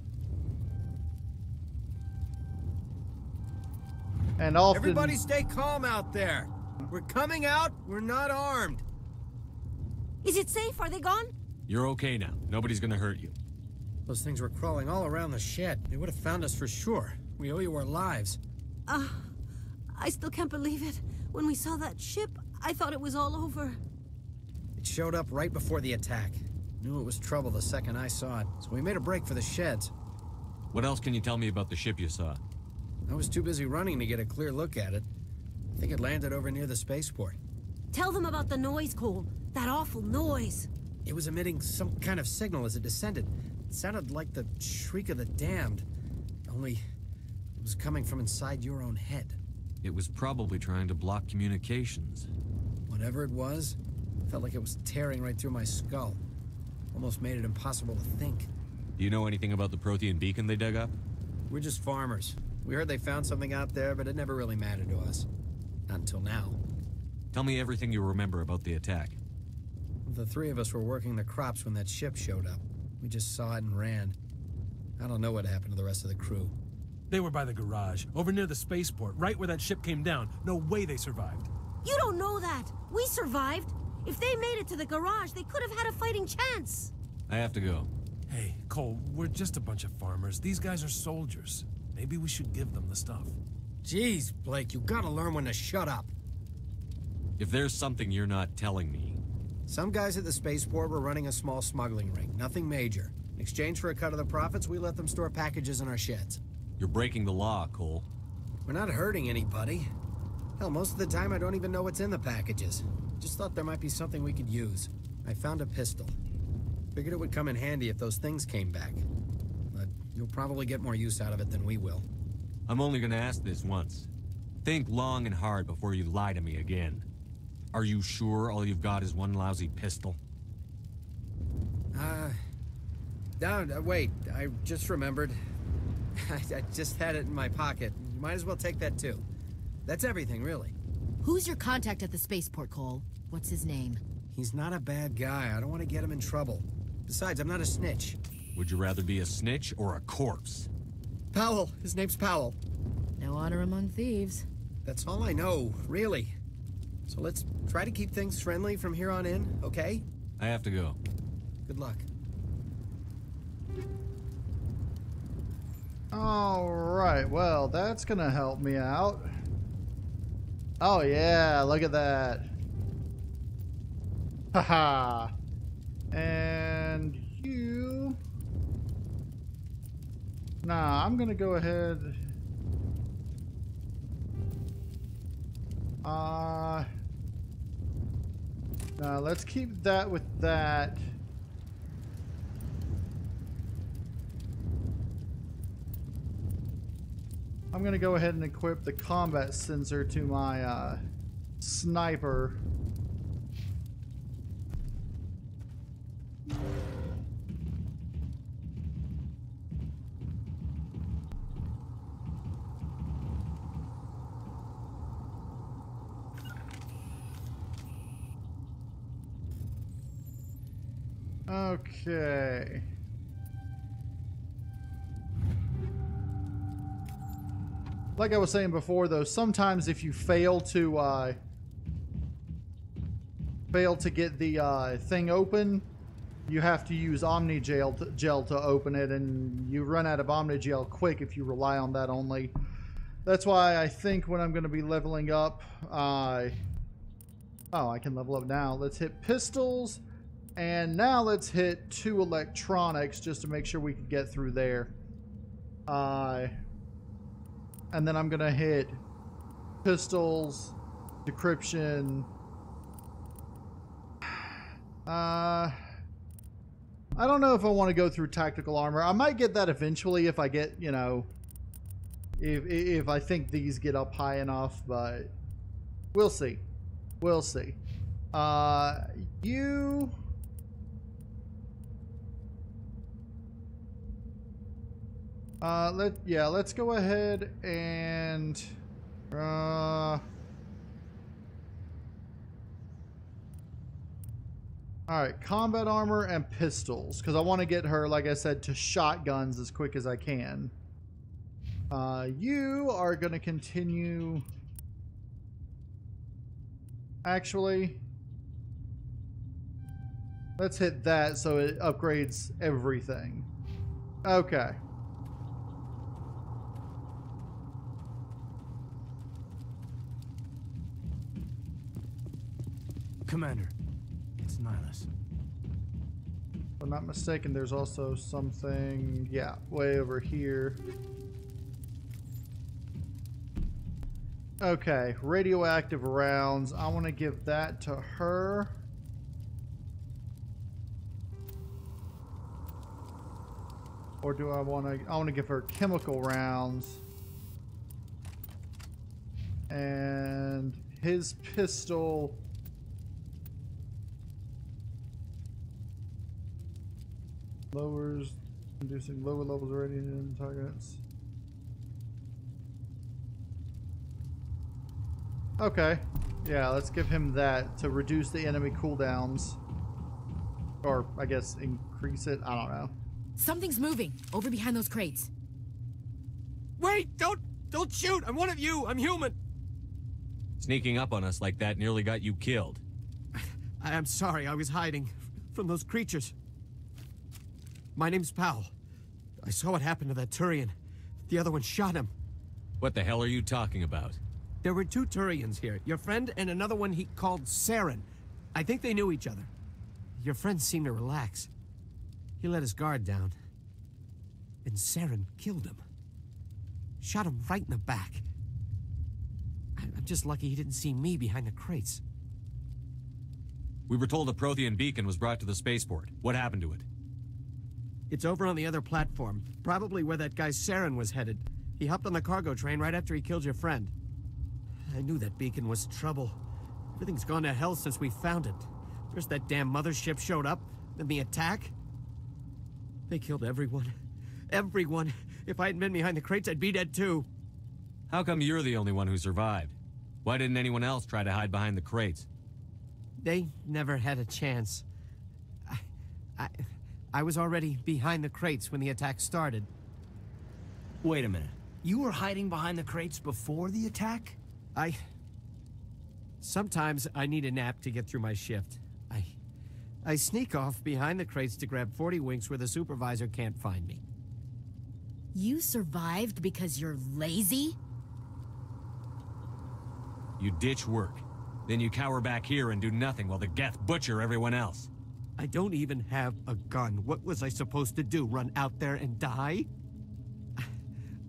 Speaker 1: And often...
Speaker 9: Everybody stay calm out there. We're coming out. We're not armed.
Speaker 20: Is it safe? Are they gone?
Speaker 10: You're okay now. Nobody's gonna hurt you.
Speaker 9: Those things were crawling all around the shed. They would have found us for sure. We owe you our lives.
Speaker 20: I still can't believe it. When we saw that ship, I thought it was all over.
Speaker 9: It showed up right before the attack. Knew it was trouble the second I saw it, so we made a break for the sheds.
Speaker 10: What else can you tell me about the ship you saw?
Speaker 9: I was too busy running to get a clear look at it. I think it landed over near the spaceport.
Speaker 20: Tell them about the noise, Cole. That awful noise.
Speaker 9: It was emitting some kind of signal as it descended. It sounded like the shriek of the damned. Only it was coming from inside your own head.
Speaker 10: It was probably trying to block communications.
Speaker 9: Whatever it was, felt like it was tearing right through my skull. Almost made it impossible to think.
Speaker 10: Do you know anything about the Prothean beacon they dug up?
Speaker 9: We're just farmers. We heard they found something out there, but it never really mattered to us. Not until now.
Speaker 10: Tell me everything you remember about the attack.
Speaker 9: The three of us were working the crops when that ship showed up. We just saw it and ran. I don't know what happened to the rest of the crew.
Speaker 21: They were by the garage, over near the spaceport, right where that ship came down. No way they survived.
Speaker 20: You don't know that. We survived. If they made it to the garage, they could have had a fighting chance.
Speaker 10: I have to go.
Speaker 21: Hey, Cole, we're just a bunch of farmers. These guys are soldiers. Maybe we should give them the stuff.
Speaker 9: Jeez, Blake, you gotta learn when to shut up.
Speaker 10: If there's something you're not telling me...
Speaker 9: Some guys at the spaceport were running a small smuggling ring. Nothing major. In exchange for a cut of the profits, we let them store packages in our sheds.
Speaker 10: You're breaking the law, Cole.
Speaker 9: We're not hurting anybody. Hell, most of the time I don't even know what's in the packages. Just thought there might be something we could use. I found a pistol. Figured it would come in handy if those things came back. But you'll probably get more use out of it than we will.
Speaker 10: I'm only gonna ask this once. Think long and hard before you lie to me again. Are you sure all you've got is one lousy pistol?
Speaker 9: Wait, I just remembered. I just had it in my pocket. You might as well take that too. That's everything, really.
Speaker 18: Who's your contact at the spaceport, Cole? What's his name?
Speaker 9: He's not a bad guy. I don't want to get him in trouble. Besides, I'm not a snitch.
Speaker 10: Would you rather be a snitch or a corpse?
Speaker 9: Powell. His name's Powell.
Speaker 18: No honor among thieves.
Speaker 9: That's all I know, really. So let's try to keep things friendly from here on in, okay?
Speaker 10: I have to go.
Speaker 9: Good luck.
Speaker 1: Alright, well, that's gonna help me out. Oh yeah, look at that. Haha. And you... Nah, I'm gonna go ahead... Now let's keep that with that. I'm gonna go ahead and equip the combat sensor to my sniper. Okay. Like I was saying before, though, sometimes if you fail to get the thing open, you have to use Omni gel to open it, and you run out of Omni gel quick if you rely on that only. That's why I think when I'm going to be leveling up, oh, I can level up now. Let's hit pistols, and now let's hit 2 electronics just to make sure we can get through there. And then I'm going to hit pistols, decryption. I don't know if I want to go through tactical armor. I might get that eventually if I get, you know, if I think these get up high enough, but we'll see. We'll see. Let's go ahead and alright, combat armor and pistols, because I want to get her, like I said, to shotguns as quick as I can. You are going to continue. Actually, let's hit that so it upgrades everything. Okay.
Speaker 21: Commander, it's Nihilus.
Speaker 1: If I'm not mistaken, there's also something, yeah, way over here. Okay, radioactive rounds. I want to give that to her. Or do I want to give her chemical rounds. And his pistol. Lowers, inducing lower levels of radiation targets. Okay. Yeah, let's give him that to reduce the enemy cooldowns. Or, I guess, increase it. I don't know.
Speaker 18: Something's moving over behind those crates.
Speaker 10: Wait! Don't shoot! I'm one of you! I'm human! Sneaking up on us like that nearly got you killed.
Speaker 2: I'm sorry, I was hiding from those creatures. My name's Powell. I saw what happened to that Turian. The other one shot him.
Speaker 10: What the hell are you talking about?
Speaker 2: There were 2 Turians here. Your friend and another one he called Saren. I think they knew each other. Your friend seemed to relax. He let his guard down. And Saren killed him. Shot him right in the back. I'm just lucky he didn't see me behind the crates.
Speaker 10: We were told a Prothean beacon was brought to the spaceport. What happened to it?
Speaker 2: It's over on the other platform, probably where that guy Saren was headed. He hopped on the cargo train right after he killed your friend. I knew that beacon was trouble. Everything's gone to hell since we found it. First that damn mothership showed up, then the attack. They killed everyone. Everyone. If I hadn't been behind the crates, I'd be dead too.
Speaker 10: How come you're the only one who survived? Why didn't anyone else try to hide behind the crates?
Speaker 2: They never had a chance. I was already behind the crates when the attack started.
Speaker 21: Wait a minute. You were hiding behind the crates before the attack?
Speaker 2: Sometimes I need a nap to get through my shift. I sneak off behind the crates to grab 40 winks where the supervisor can't find me.
Speaker 18: You survived because you're lazy?
Speaker 10: You ditch work. Then you cower back here and do nothing while the Geth butcher everyone else.
Speaker 2: I don't even have a gun. What was I supposed to do? Run out there and die?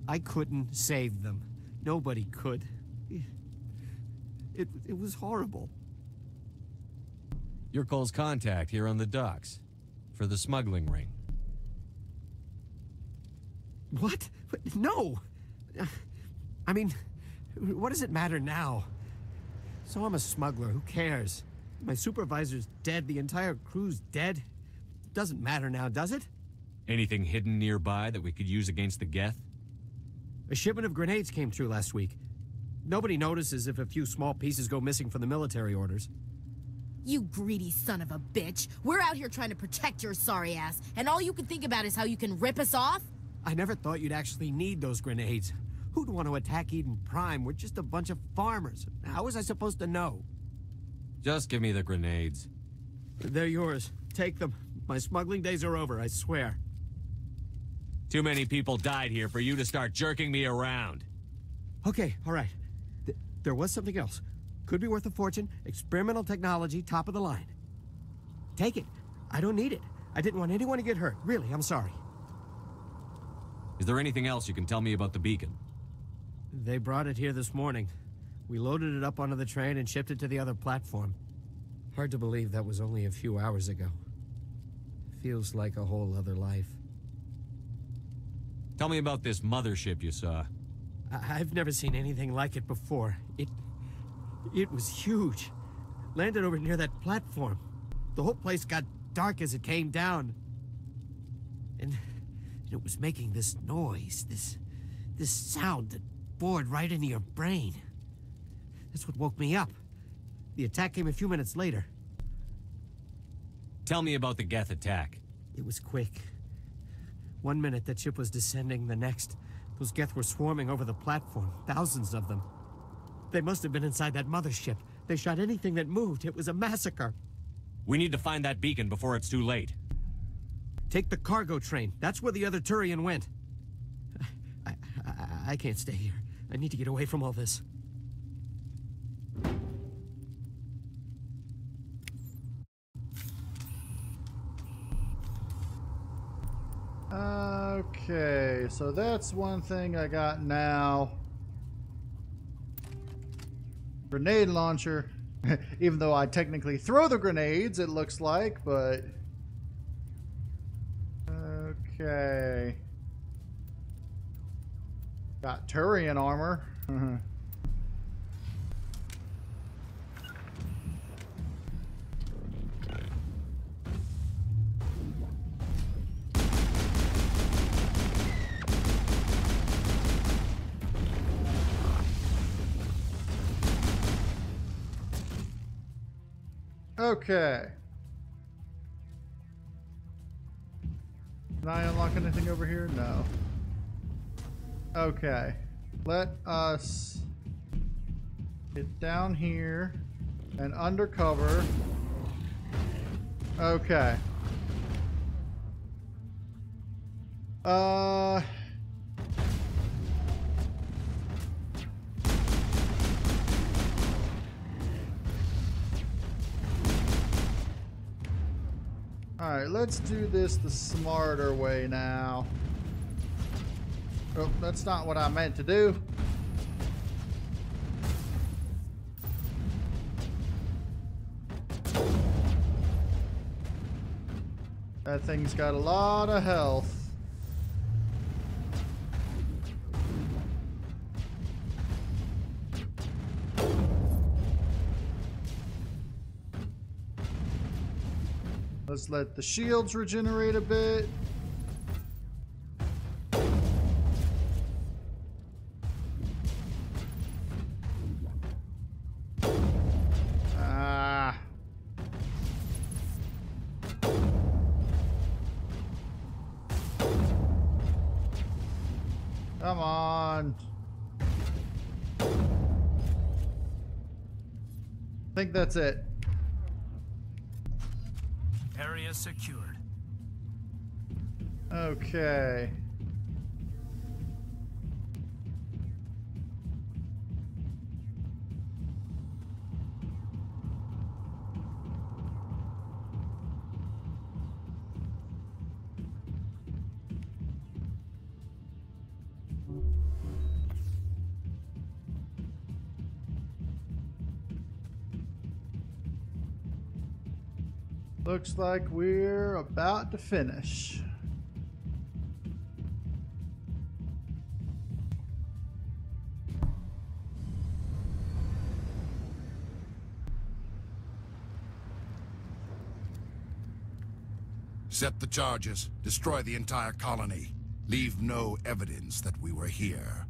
Speaker 2: I couldn't save them. Nobody could. It was horrible.
Speaker 10: Your Cole's contact here on the docks. For the smuggling ring.
Speaker 2: What? No! I mean, what does it matter now? So I'm a smuggler, who cares? My supervisor's dead, the entire crew's dead. Doesn't matter now, does it?
Speaker 10: Anything hidden nearby that we could use against the Geth?
Speaker 2: A shipment of grenades came through last week. Nobody notices if a few small pieces go missing from the military orders.
Speaker 18: You greedy son of a bitch. We're out here trying to protect your sorry ass, and all you can think about is how you can rip us off?
Speaker 2: I never thought you'd actually need those grenades. Who'd want to attack Eden Prime? We're just a bunch of farmers. How was I supposed to know?
Speaker 10: Just give me the grenades.
Speaker 2: They're yours. Take them. My smuggling days are over, I swear.
Speaker 10: Too many people died here for you to start jerking me around.
Speaker 2: Okay, all right. There was something else. Could be worth a fortune. Experimental technology, top of the line. Take it. I don't need it. I didn't want anyone to get hurt. Really, I'm sorry.
Speaker 10: Is there anything else you can tell me about the beacon?
Speaker 2: They brought it here this morning. We loaded it up onto the train and shipped it to the other platform. Hard to believe that was only a few hours ago. Feels like a whole other life.
Speaker 10: Tell me about this mothership you saw.
Speaker 2: I've never seen anything like it before. It was huge. Landed over near that platform. The whole place got dark as it came down. And it was making this noise, this sound that bored right into your brain. That's what woke me up. The attack came a few minutes later.
Speaker 10: Tell me about the Geth attack.
Speaker 2: It was quick. 1 minute that ship was descending, the next, those Geth were swarming over the platform, thousands of them. They must have been inside that mothership. They shot anything that moved. It was a massacre.
Speaker 10: We need to find that beacon before it's too late.
Speaker 2: Take the cargo train. That's where the other Turian went. I can't stay here. I need to get away from all this.
Speaker 1: Okay, so that's one thing I got now. Grenade launcher. Even though I technically throw the grenades, it looks like, but... Okay. Got Turian armor. Okay. Can I unlock anything over here? No. Okay. Let us get down here and undercover. Okay. Alright, let's do this the smarter way now. Oh, that's not what I meant to do. That thing's got a lot of health. Let's let the shields regenerate a bit. Come on. I think that's it.
Speaker 21: Area secured.
Speaker 1: Okay. Looks like we're about to finish.
Speaker 3: Set the charges. Destroy the entire colony. Leave no evidence that we were here.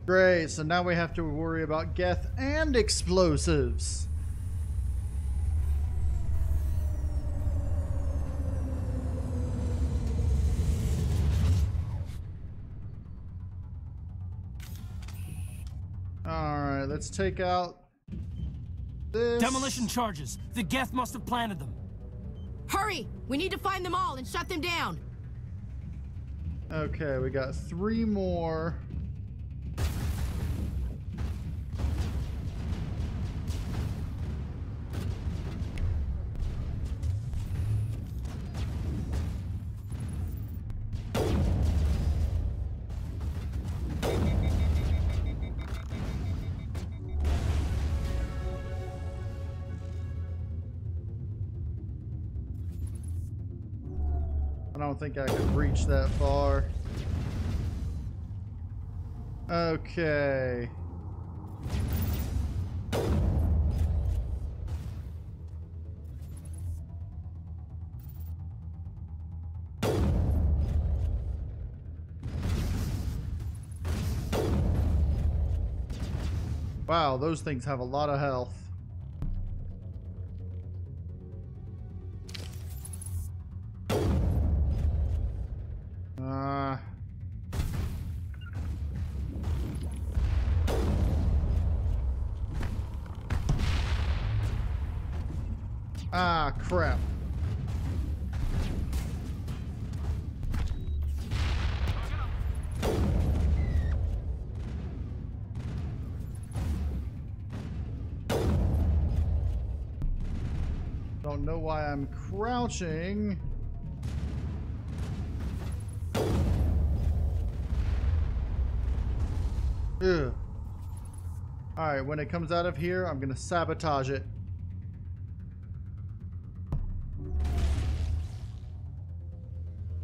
Speaker 1: Great, so now we have to worry about Geth and explosives. Alright, let's take out this.
Speaker 9: Demolition charges. The Geth must have planted them.
Speaker 18: Hurry! We need to find them all and shut them down.
Speaker 1: Okay, we got 3 more. I don't think I could reach that far. Okay. Wow, those things have a lot of health. Ah, crap. Don't know why I'm crouching. Ugh. Alright, when it comes out of here, I'm gonna sabotage it.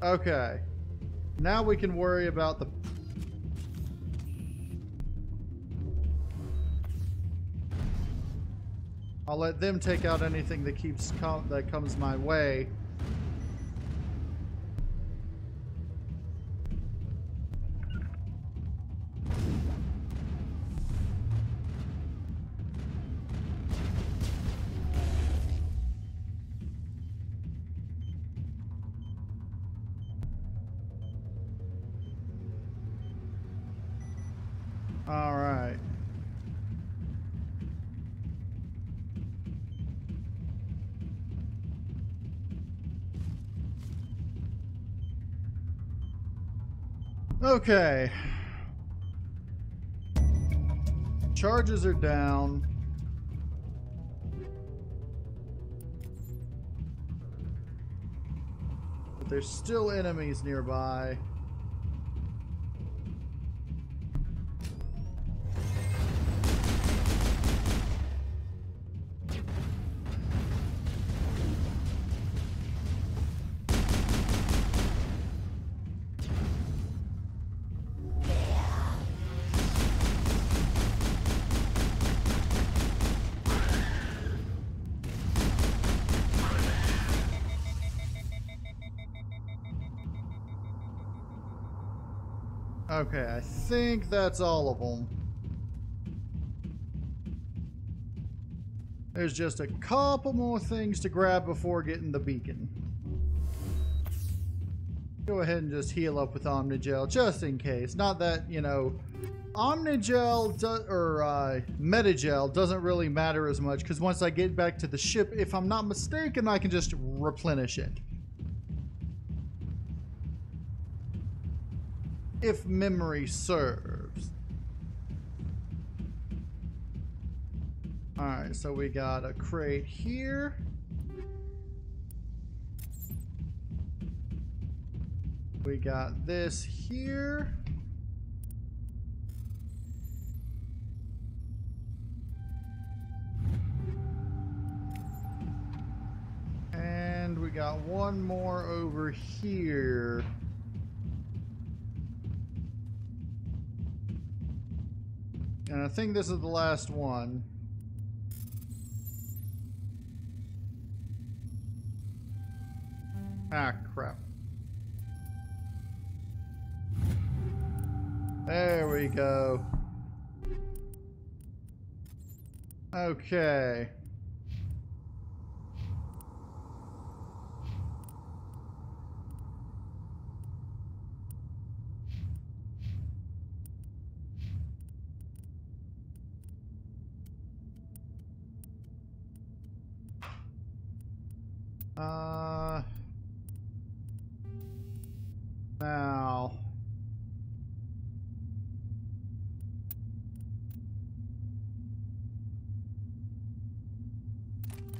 Speaker 1: Okay. Now we can worry about the... I'll let them take out anything that that comes my way. All right. Okay. Charges are down. But there's still enemies nearby. Okay, I think that's all of them. There's just a couple more things to grab before getting the beacon. Go ahead and just heal up with Omnigel, just in case. Not that, you know, Omnigel or Metagel doesn't really matter as much, because once I get back to the ship, if I'm not mistaken, I can just replenish it. If memory serves. Alright, so we got a crate here. We got this here. got one more over here. And I think this is the last one. Ah, crap. There we go. Okay. Now.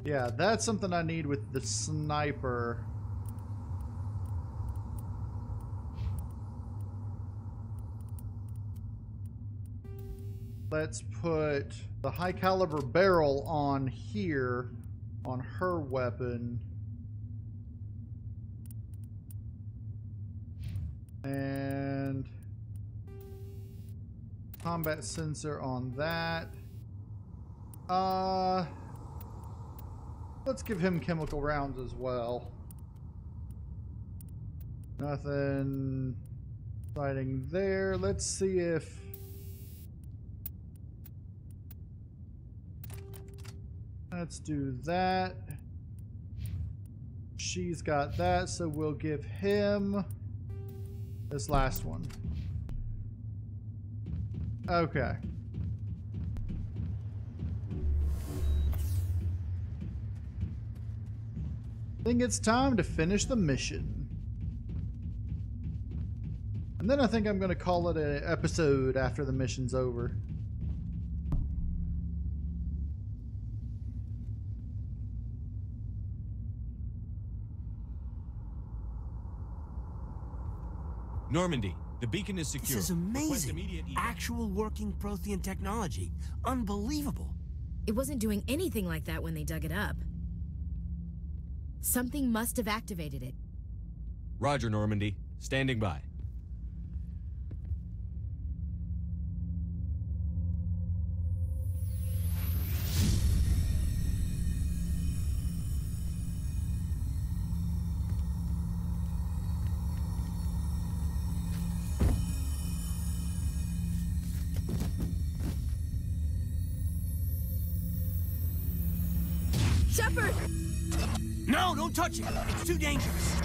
Speaker 1: Yeah, that's something I need with the sniper. Let's put the high caliber barrel on here, on her weapon. And combat sensor on that. Let's give him chemical rounds as well. Nothing fighting there. Let's see if let's do that. She's got that, so we'll give him this last one. Okay. I think it's time to finish the mission. And then I think I'm going to call it an episode after the mission's over.
Speaker 10: Normandy, the beacon is secure.
Speaker 9: This is amazing. Actual working Prothean technology. Unbelievable.
Speaker 18: It wasn't doing anything like that when they dug it up. Something must have activated it.
Speaker 10: Roger, Normandy. Standing by.
Speaker 9: Shepard! No, don't touch it. It's too dangerous.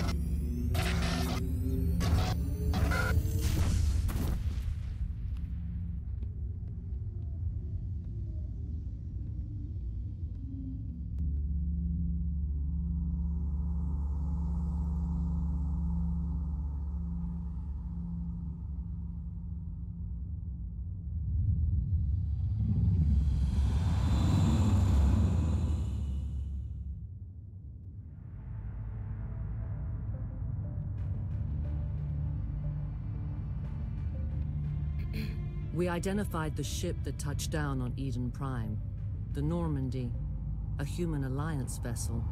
Speaker 11: We identified the ship that touched down on Eden Prime. The Normandy, a human alliance vessel.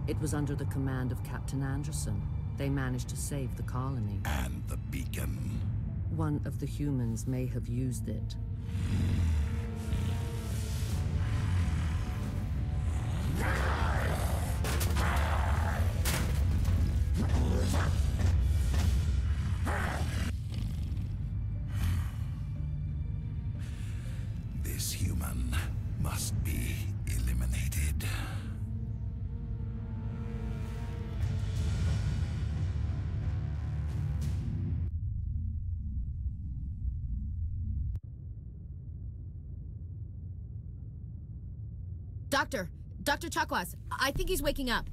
Speaker 11: It was under the command of Captain Anderson. They managed to save the colony.
Speaker 3: And the beacon.
Speaker 11: One of the humans may have used it.
Speaker 3: This human must be eliminated.
Speaker 18: Dr. Chakwas, I think he's waking up.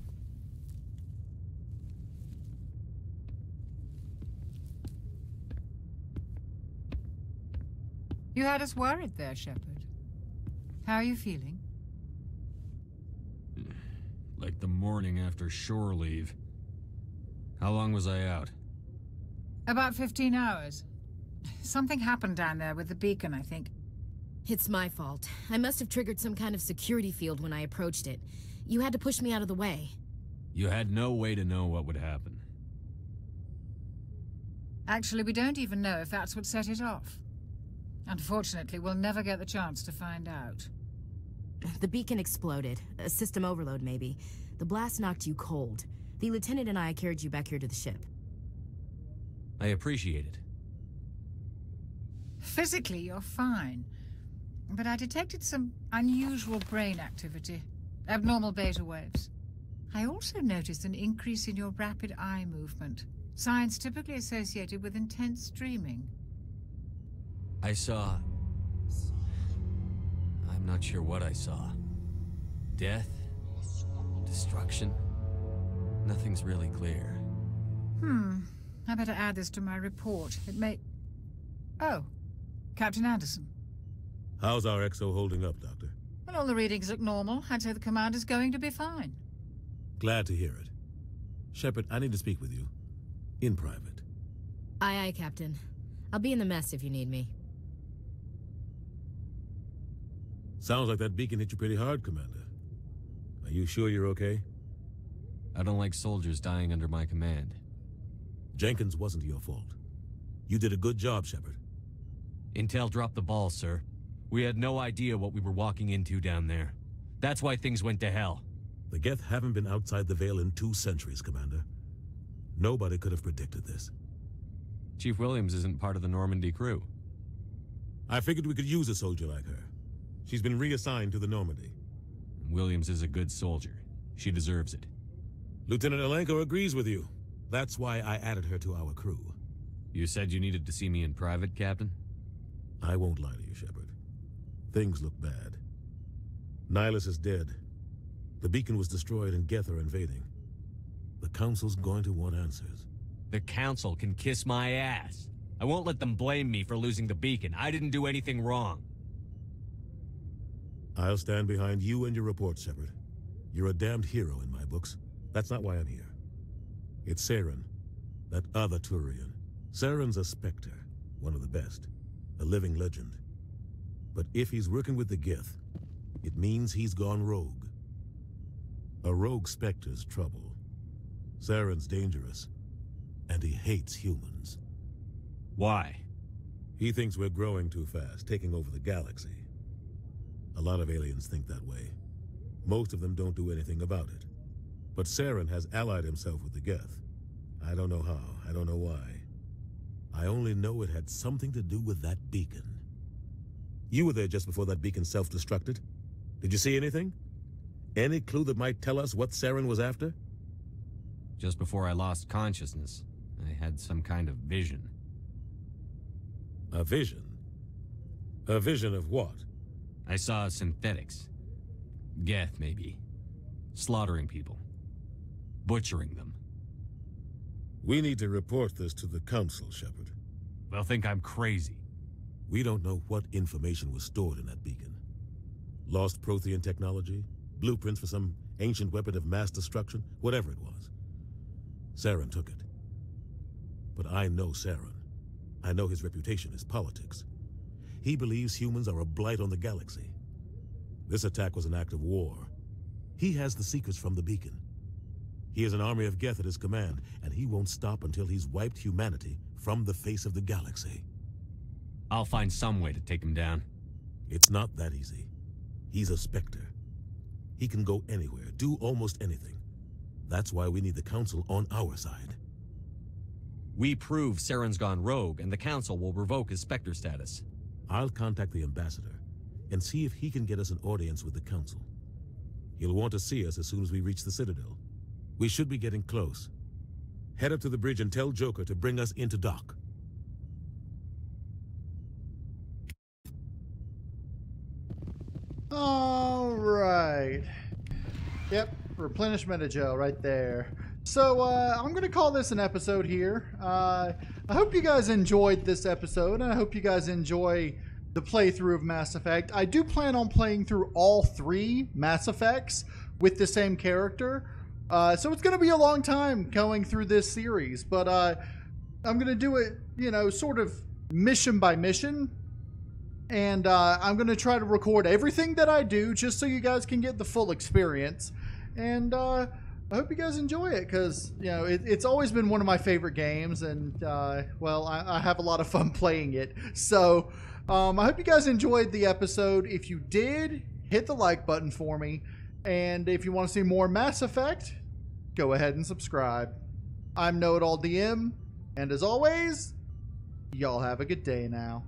Speaker 15: You had us worried there, Shepard. How are you feeling?
Speaker 10: Like the morning after shore leave. How long was I out?
Speaker 15: About 15 hours. Something happened down there with the beacon, I think.
Speaker 18: It's my fault. I must have triggered some kind of security field when I approached it. You had to push me out of the way.
Speaker 10: You had no way to know what would happen.
Speaker 15: Actually, we don't even know if that's what set it off. Unfortunately, we'll never get the chance to find out.
Speaker 18: The beacon exploded. A system overload, maybe. The blast knocked you cold. The lieutenant and I carried you back here to the ship.
Speaker 10: I appreciate it.
Speaker 15: Physically, you're fine. But I detected some unusual brain activity. Abnormal beta waves. I also noticed an increase in your rapid eye movement. Signs typically associated with intense dreaming.
Speaker 10: I saw... I'm not sure what I saw. Death? Destruction? Nothing's really clear.
Speaker 15: I better add this to my report. It may... Oh, Captain Anderson.
Speaker 4: How's our XO holding up, Doctor?
Speaker 15: Well, all the readings look normal. I'd say the commander's going to be fine.
Speaker 4: Glad to hear it. Shepard, I need to speak with you. In private.
Speaker 18: Aye, aye, Captain. I'll be in the mess if you need me.
Speaker 4: Sounds like that beacon hit you pretty hard, Commander. Are you sure you're okay?
Speaker 10: I don't like soldiers dying under my command.
Speaker 4: Jenkins wasn't your fault. You did a good job, Shepard.
Speaker 10: Intel dropped the ball, sir. We had no idea what we were walking into down there. That's why things went to hell.
Speaker 4: The Geth haven't been outside the Veil in 2 centuries, Commander. Nobody could have predicted this.
Speaker 10: Chief Williams isn't part of the Normandy crew.
Speaker 4: I figured we could use a soldier like her. She's been reassigned to the Normandy.
Speaker 10: Williams is a good soldier. She deserves it.
Speaker 4: Lieutenant Alenko agrees with you. That's why I added her to our crew.
Speaker 10: You said you needed to see me in private, Captain?
Speaker 4: I won't lie to you, Shepard. Things look bad. Nihilus is dead. The beacon was destroyed and Geth are invading. The Council's going to want answers.
Speaker 10: The Council can kiss my ass. I won't let them blame me for losing the beacon. I didn't do anything wrong.
Speaker 4: I'll stand behind you and your report, Shepard. You're a damned hero in my books. That's not why I'm here. It's Saren, that other Turian. Saren's a Spectre, one of the best, a living legend. But if he's working with the Geth, it means he's gone rogue. A rogue Spectre's trouble. Saren's dangerous, and he hates humans.
Speaker 10: Why?
Speaker 4: He thinks we're growing too fast, taking over the galaxy. A lot of aliens think that way. Most of them don't do anything about it. But Saren has allied himself with the Geth. I don't know how, I don't know why. I only know it had something to do with that beacon. You were there just before that beacon self-destructed. Did you see anything? Any clue that might tell us what Saren was after?
Speaker 10: Just before I lost consciousness, I had some kind of vision.
Speaker 4: A vision? A vision of what?
Speaker 10: I saw synthetics. Geth, maybe. Slaughtering people. Butchering them.
Speaker 4: We need to report this to the Council, Shepard.
Speaker 10: They'll think I'm crazy.
Speaker 4: We don't know what information was stored in that beacon. Lost Prothean technology? Blueprints for some ancient weapon of mass destruction? Whatever it was. Saren took it. But I know Saren. I know his reputation is politics. He believes humans are a blight on the galaxy. This attack was an act of war. He has the secrets from the beacon. He has an army of Geth at his command, and he won't stop until he's wiped humanity from the face of the galaxy.
Speaker 10: I'll find some way to take him down.
Speaker 4: It's not that easy. He's a Spectre. He can go anywhere, do almost anything. That's why we need the Council on our side.
Speaker 10: We prove Saren's gone rogue, and the Council will revoke his Spectre status.
Speaker 4: I'll contact the Ambassador and see if he can get us an audience with the Council. He'll want to see us as soon as we reach the Citadel. We should be getting close. Head up to the bridge and tell Joker to bring us into dock.
Speaker 1: All right. Yep, replenishment of Joe right there. So I'm going to call this an episode here. I hope you guys enjoyed this episode, and I hope you guys enjoy the playthrough of Mass Effect. I do plan on playing through all 3 Mass Effects with the same character. So it's going to be a long time going through this series, but I'm going to do it, you know, sort of mission by mission. And I'm going to try to record everything that I do just so you guys can get the full experience. And I hope you guys enjoy it, because, you know, it's always been one of my favorite games, and, well, I have a lot of fun playing it. So, I hope you guys enjoyed the episode. If you did, hit the like button for me. And if you want to see more Mass Effect, go ahead and subscribe. I'm KnowItAllDM, and as always, y'all have a good day now.